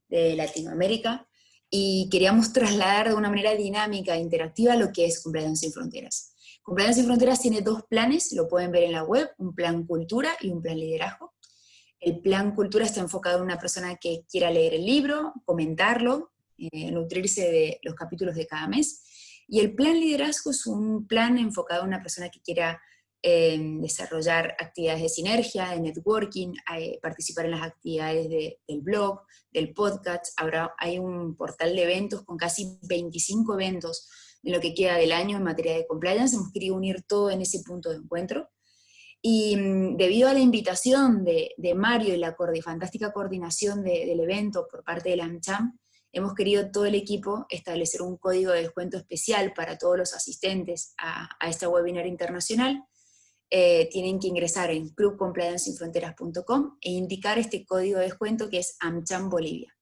Speaker 2: de Latinoamérica, y queríamos trasladar de una manera dinámica e interactiva lo que es Compliance Sin Fronteras. Compliance Sin Fronteras tiene dos planes, lo pueden ver en la web, un plan cultura y un plan liderazgo. El plan Cultura está enfocado en una persona que quiera leer el libro, comentarlo, nutrirse de los capítulos de cada mes. Y el plan Liderazgo es un plan enfocado a una persona que quiera desarrollar actividades de sinergia, de networking, participar en las actividades del blog, del podcast. Hay un portal de eventos con casi 25 eventos en lo que queda del año en materia de compliance. Hemos querido unir todo en ese punto de encuentro. Y debido a la invitación de Mario y la fantástica coordinación del evento por parte de la AmCham, hemos querido todo el equipo establecer un código de descuento especial para todos los asistentes a esta webinar internacional. Tienen que ingresar en clubcompliancesinfronteras.com e indicar este código de descuento que es AmCham Bolivia.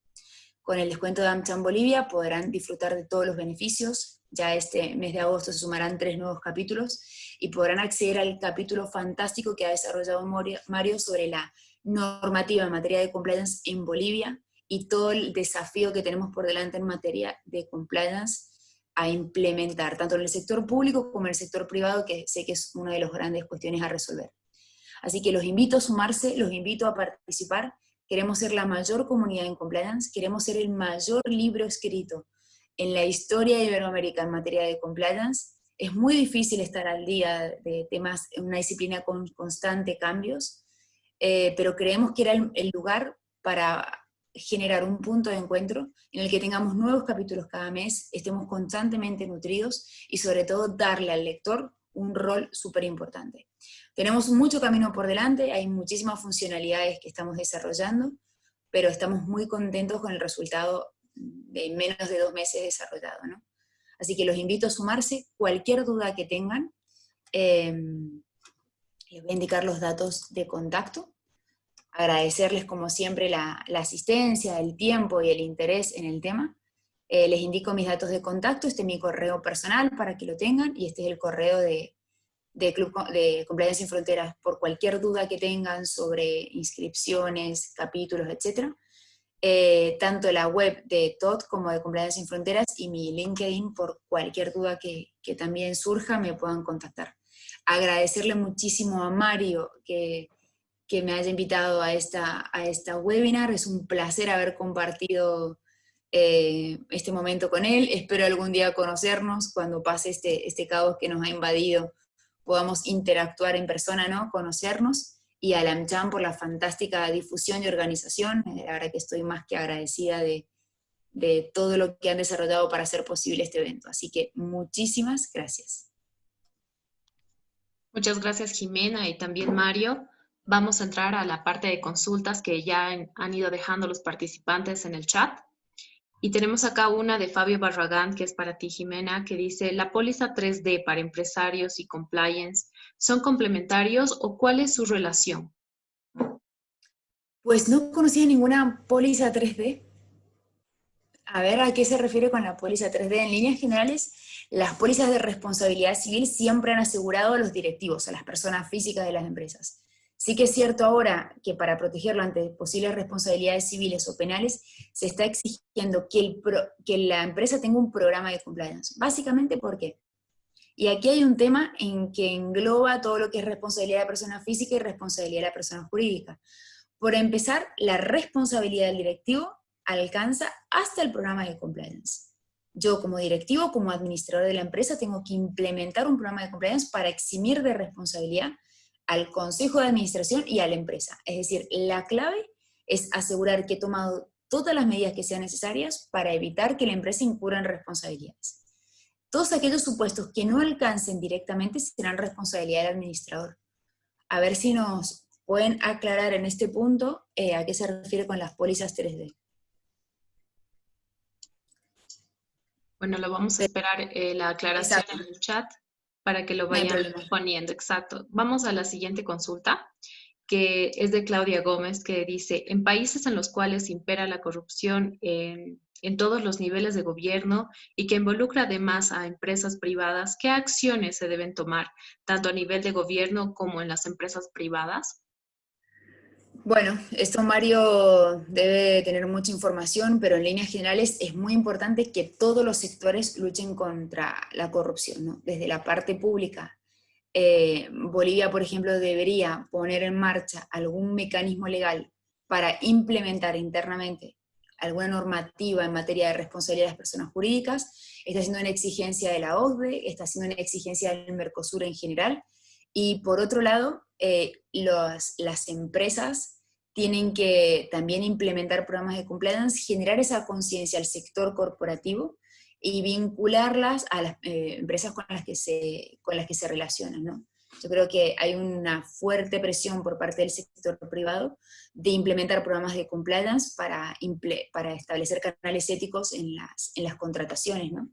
Speaker 2: Con el descuento de AmCham Bolivia podrán disfrutar de todos los beneficios. Ya este mes de agosto se sumarán 3 nuevos capítulos y podrán acceder al capítulo fantástico que ha desarrollado Mario sobre la normativa en materia de compliance en Bolivia y todo el desafío que tenemos por delante en materia de compliance a implementar, tanto en el sector público como en el sector privado, que sé que es una de las grandes cuestiones a resolver. Así que los invito a sumarse, los invito a participar. Queremos ser la mayor comunidad en compliance, queremos ser el mayor libro escrito en la historia de Iberoamérica en materia de compliance. Es muy difícil estar al día de temas en una disciplina con constante cambios, pero creemos que era el lugar para generar un punto de encuentro en el que tengamos nuevos capítulos cada mes, estemos constantemente nutridos y sobre todo darle al lector un rol súper importante. Tenemos mucho camino por delante, hay muchísimas funcionalidades que estamos desarrollando, pero estamos muy contentos con el resultado de menos de 2 meses desarrollado, ¿no? Así que los invito a sumarse. Cualquier duda que tengan, les voy a indicar los datos de contacto. Agradecerles como siempre la asistencia, el tiempo y el interés en el tema. Les indico mis datos de contacto. Este es mi correo personal para que lo tengan, y este es el correo de Club de Compliance Sin Fronteras por cualquier duda que tengan sobre inscripciones, capítulos, etc. Tanto la web de TOT como de Compliance Sin Fronteras y mi LinkedIn, por cualquier duda que también surja, me puedan contactar. Agradecerle muchísimo a Mario que me haya invitado a esta webinar. Es un placer haber compartido este momento con él. Espero algún día conocernos cuando pase este caos que nos ha invadido, podamos interactuar en persona, ¿no? Conocernos. Y a la AmCham por la fantástica difusión y organización. La verdad que estoy más que agradecida de todo lo que han desarrollado para hacer posible este evento. Así que muchísimas gracias.
Speaker 1: Muchas gracias, Jimena, y también Mario. Vamos a entrar a la parte de consultas que ya han ido dejando los participantes en el chat. Y tenemos acá una de Fabio Barragán, que es para ti, Jimena, que dice: ¿la póliza 3D para empresarios y compliance son complementarios o cuál es su relación?
Speaker 2: Pues no conocía ninguna póliza 3D. A ver, ¿a qué se refiere con la póliza 3D? En líneas generales, las pólizas de responsabilidad civil siempre han asegurado a los directivos, a las personas físicas de las empresas. Sí que es cierto ahora que para protegerlo ante posibles responsabilidades civiles o penales, se está exigiendo que la empresa tenga un programa de compliance. Básicamente, ¿por qué? Y aquí hay un tema en que engloba todo lo que es responsabilidad de la persona física y responsabilidad de la persona jurídica. Por empezar, la responsabilidad del directivo alcanza hasta el programa de compliance. Yo como directivo, como administrador de la empresa, tengo que implementar un programa de compliance para eximir de responsabilidad al consejo de administración y a la empresa. Es decir, la clave es asegurar que he tomado todas las medidas que sean necesarias para evitar que la empresa incurra en responsabilidades. Todos aquellos supuestos que no alcancen directamente serán responsabilidad del administrador. A ver si nos pueden aclarar en este punto a qué se refiere con las pólizas 3D.
Speaker 1: Bueno, lo vamos a esperar la aclaración en el chat para que lo vayan poniendo. Exacto. Vamos a la siguiente consulta, que es de Claudia Gómez, que dice: en países en los cuales impera la corrupción en todos los niveles de gobierno y que involucra además a empresas privadas, ¿qué acciones se deben tomar, tanto a nivel de gobierno como en las empresas privadas?
Speaker 2: Bueno, esto Mario debe tener mucha información, pero en líneas generales es muy importante que todos los sectores luchen contra la corrupción, ¿no? Desde la parte pública Bolivia, por ejemplo, debería poner en marcha algún mecanismo legal para implementar internamente alguna normativa en materia de responsabilidad de las personas jurídicas. Está haciendo una exigencia de la OCDE, está haciendo una exigencia del Mercosur en general, y por otro lado, las empresas tienen que también implementar programas de compliance, generar esa conciencia al sector corporativo y vincularlas a las empresas con las que se relacionan, ¿no? Yo creo que hay una fuerte presión por parte del sector privado de implementar programas de compliance para establecer canales éticos en las contrataciones, ¿no?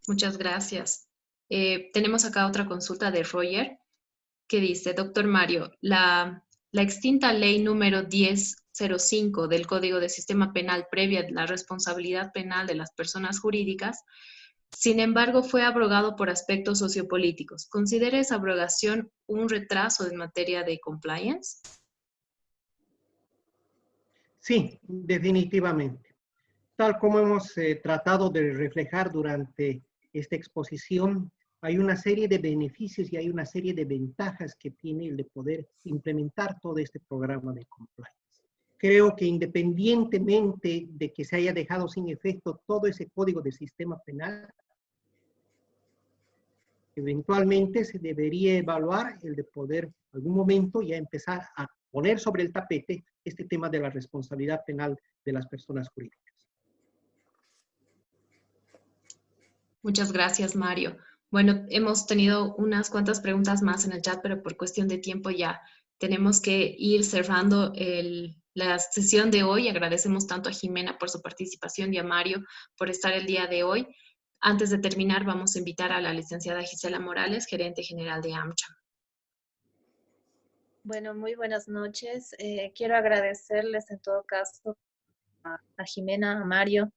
Speaker 1: Muchas gracias. Tenemos acá otra consulta de Roger que dice, doctor Mario, la extinta ley número 1005 del Código de Sistema Penal previa la responsabilidad penal de las personas jurídicas, sin embargo, fue abrogado por aspectos sociopolíticos. ¿Considera esa abrogación un retraso en materia de compliance?
Speaker 3: Sí, definitivamente. Tal como hemos tratado de reflejar durante esta exposición, hay una serie de beneficios y hay una serie de ventajas que tiene el de poder implementar todo este programa de compliance. Creo que independientemente de que se haya dejado sin efecto todo ese código de sistema penal, eventualmente se debería evaluar el de poder en algún momento ya empezar a poner sobre el tapete este tema de la responsabilidad penal de las personas jurídicas.
Speaker 1: Muchas gracias, Mario. Bueno, hemos tenido unas cuantas preguntas más en el chat, pero por cuestión de tiempo ya tenemos que ir cerrando la sesión de hoy. Agradecemos tanto a Jimena por su participación y a Mario por estar el día de hoy. Antes de terminar, vamos a invitar a la licenciada Gisela Morales, gerente general de AmCham.
Speaker 4: Bueno, muy buenas noches. Quiero agradecerles en todo caso a Jimena, a Mario,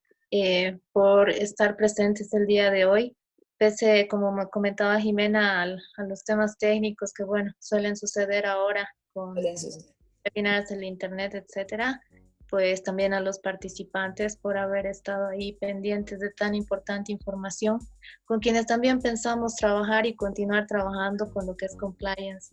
Speaker 4: por estar presentes el día de hoy. Pese, como me comentaba Jimena, a los temas técnicos que, bueno, suelen suceder ahora con webinars en internet, etcétera, pues también a los participantes por haber estado ahí pendientes de tan importante información, con quienes también pensamos trabajar y continuar trabajando con lo que es compliance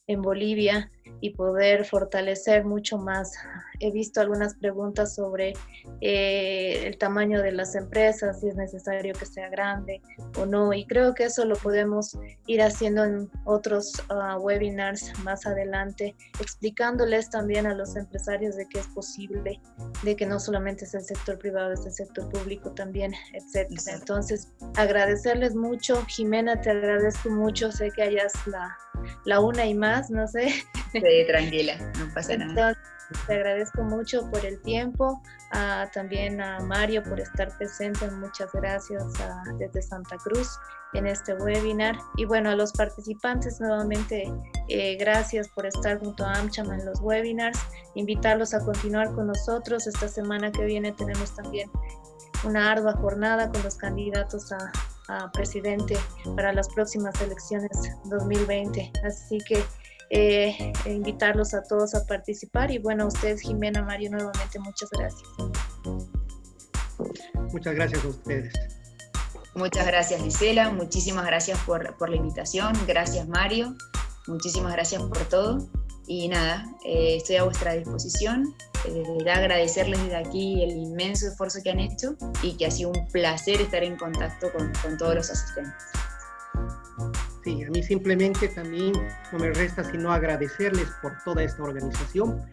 Speaker 4: en Bolivia y poder fortalecer mucho más. He visto algunas preguntas sobre el tamaño de las empresas, si es necesario que sea grande o no, y creo que eso lo podemos ir haciendo en otros webinars más adelante, explicándoles también a los empresarios de que es posible, de que no solamente es el sector privado, es el sector público también, etc. Entonces, agradecerles mucho. Jimena, te agradezco mucho, sé que hayas la una y más, no sé.
Speaker 2: Sí, tranquila, no pasa nada.
Speaker 4: Entonces, te agradezco mucho por el tiempo, también a Mario por estar presente, muchas gracias desde Santa Cruz en este webinar. Y bueno, a los participantes nuevamente, gracias por estar junto a AmCham en los webinars, invitarlos a continuar con nosotros. Esta semana que viene tenemos también una ardua jornada con los candidatos a presidente para las próximas elecciones 2020, así que invitarlos a todos a participar. Y bueno, a ustedes, Jimena, Mario, nuevamente muchas gracias.
Speaker 3: Muchas gracias a ustedes.
Speaker 2: Muchas gracias, Gisela, muchísimas gracias por la invitación, gracias, Mario, muchísimas gracias por todo, y nada, estoy a vuestra disposición. De agradecerles desde aquí el inmenso esfuerzo que han hecho y que ha sido un placer estar en contacto con todos los asistentes.
Speaker 3: Sí, a mí simplemente también no me resta sino agradecerles por toda esta organización,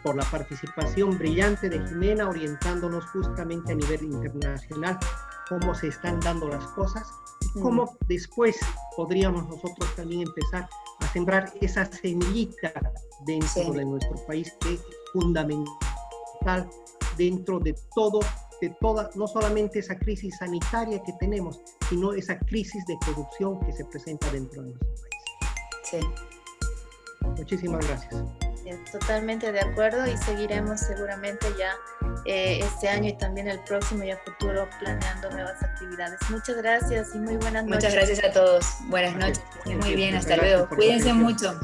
Speaker 3: por la participación brillante de Jimena, orientándonos justamente a nivel internacional cómo se están dando las cosas y cómo después podríamos nosotros también empezar a sembrar esa semillita dentro de nuestro país, que es fundamental dentro de toda, no solamente esa crisis sanitaria que tenemos, sino esa crisis de corrupción que se presenta dentro de nuestro país.
Speaker 2: Sí.
Speaker 3: Muchísimas gracias.
Speaker 4: Totalmente de acuerdo, y seguiremos seguramente ya este año y también el próximo y a futuro planeando nuevas actividades. Muchas gracias y muy buenas noches.
Speaker 2: Muchas gracias a todos. Buenas noches. Muy bien, hasta luego. Cuídense mucho.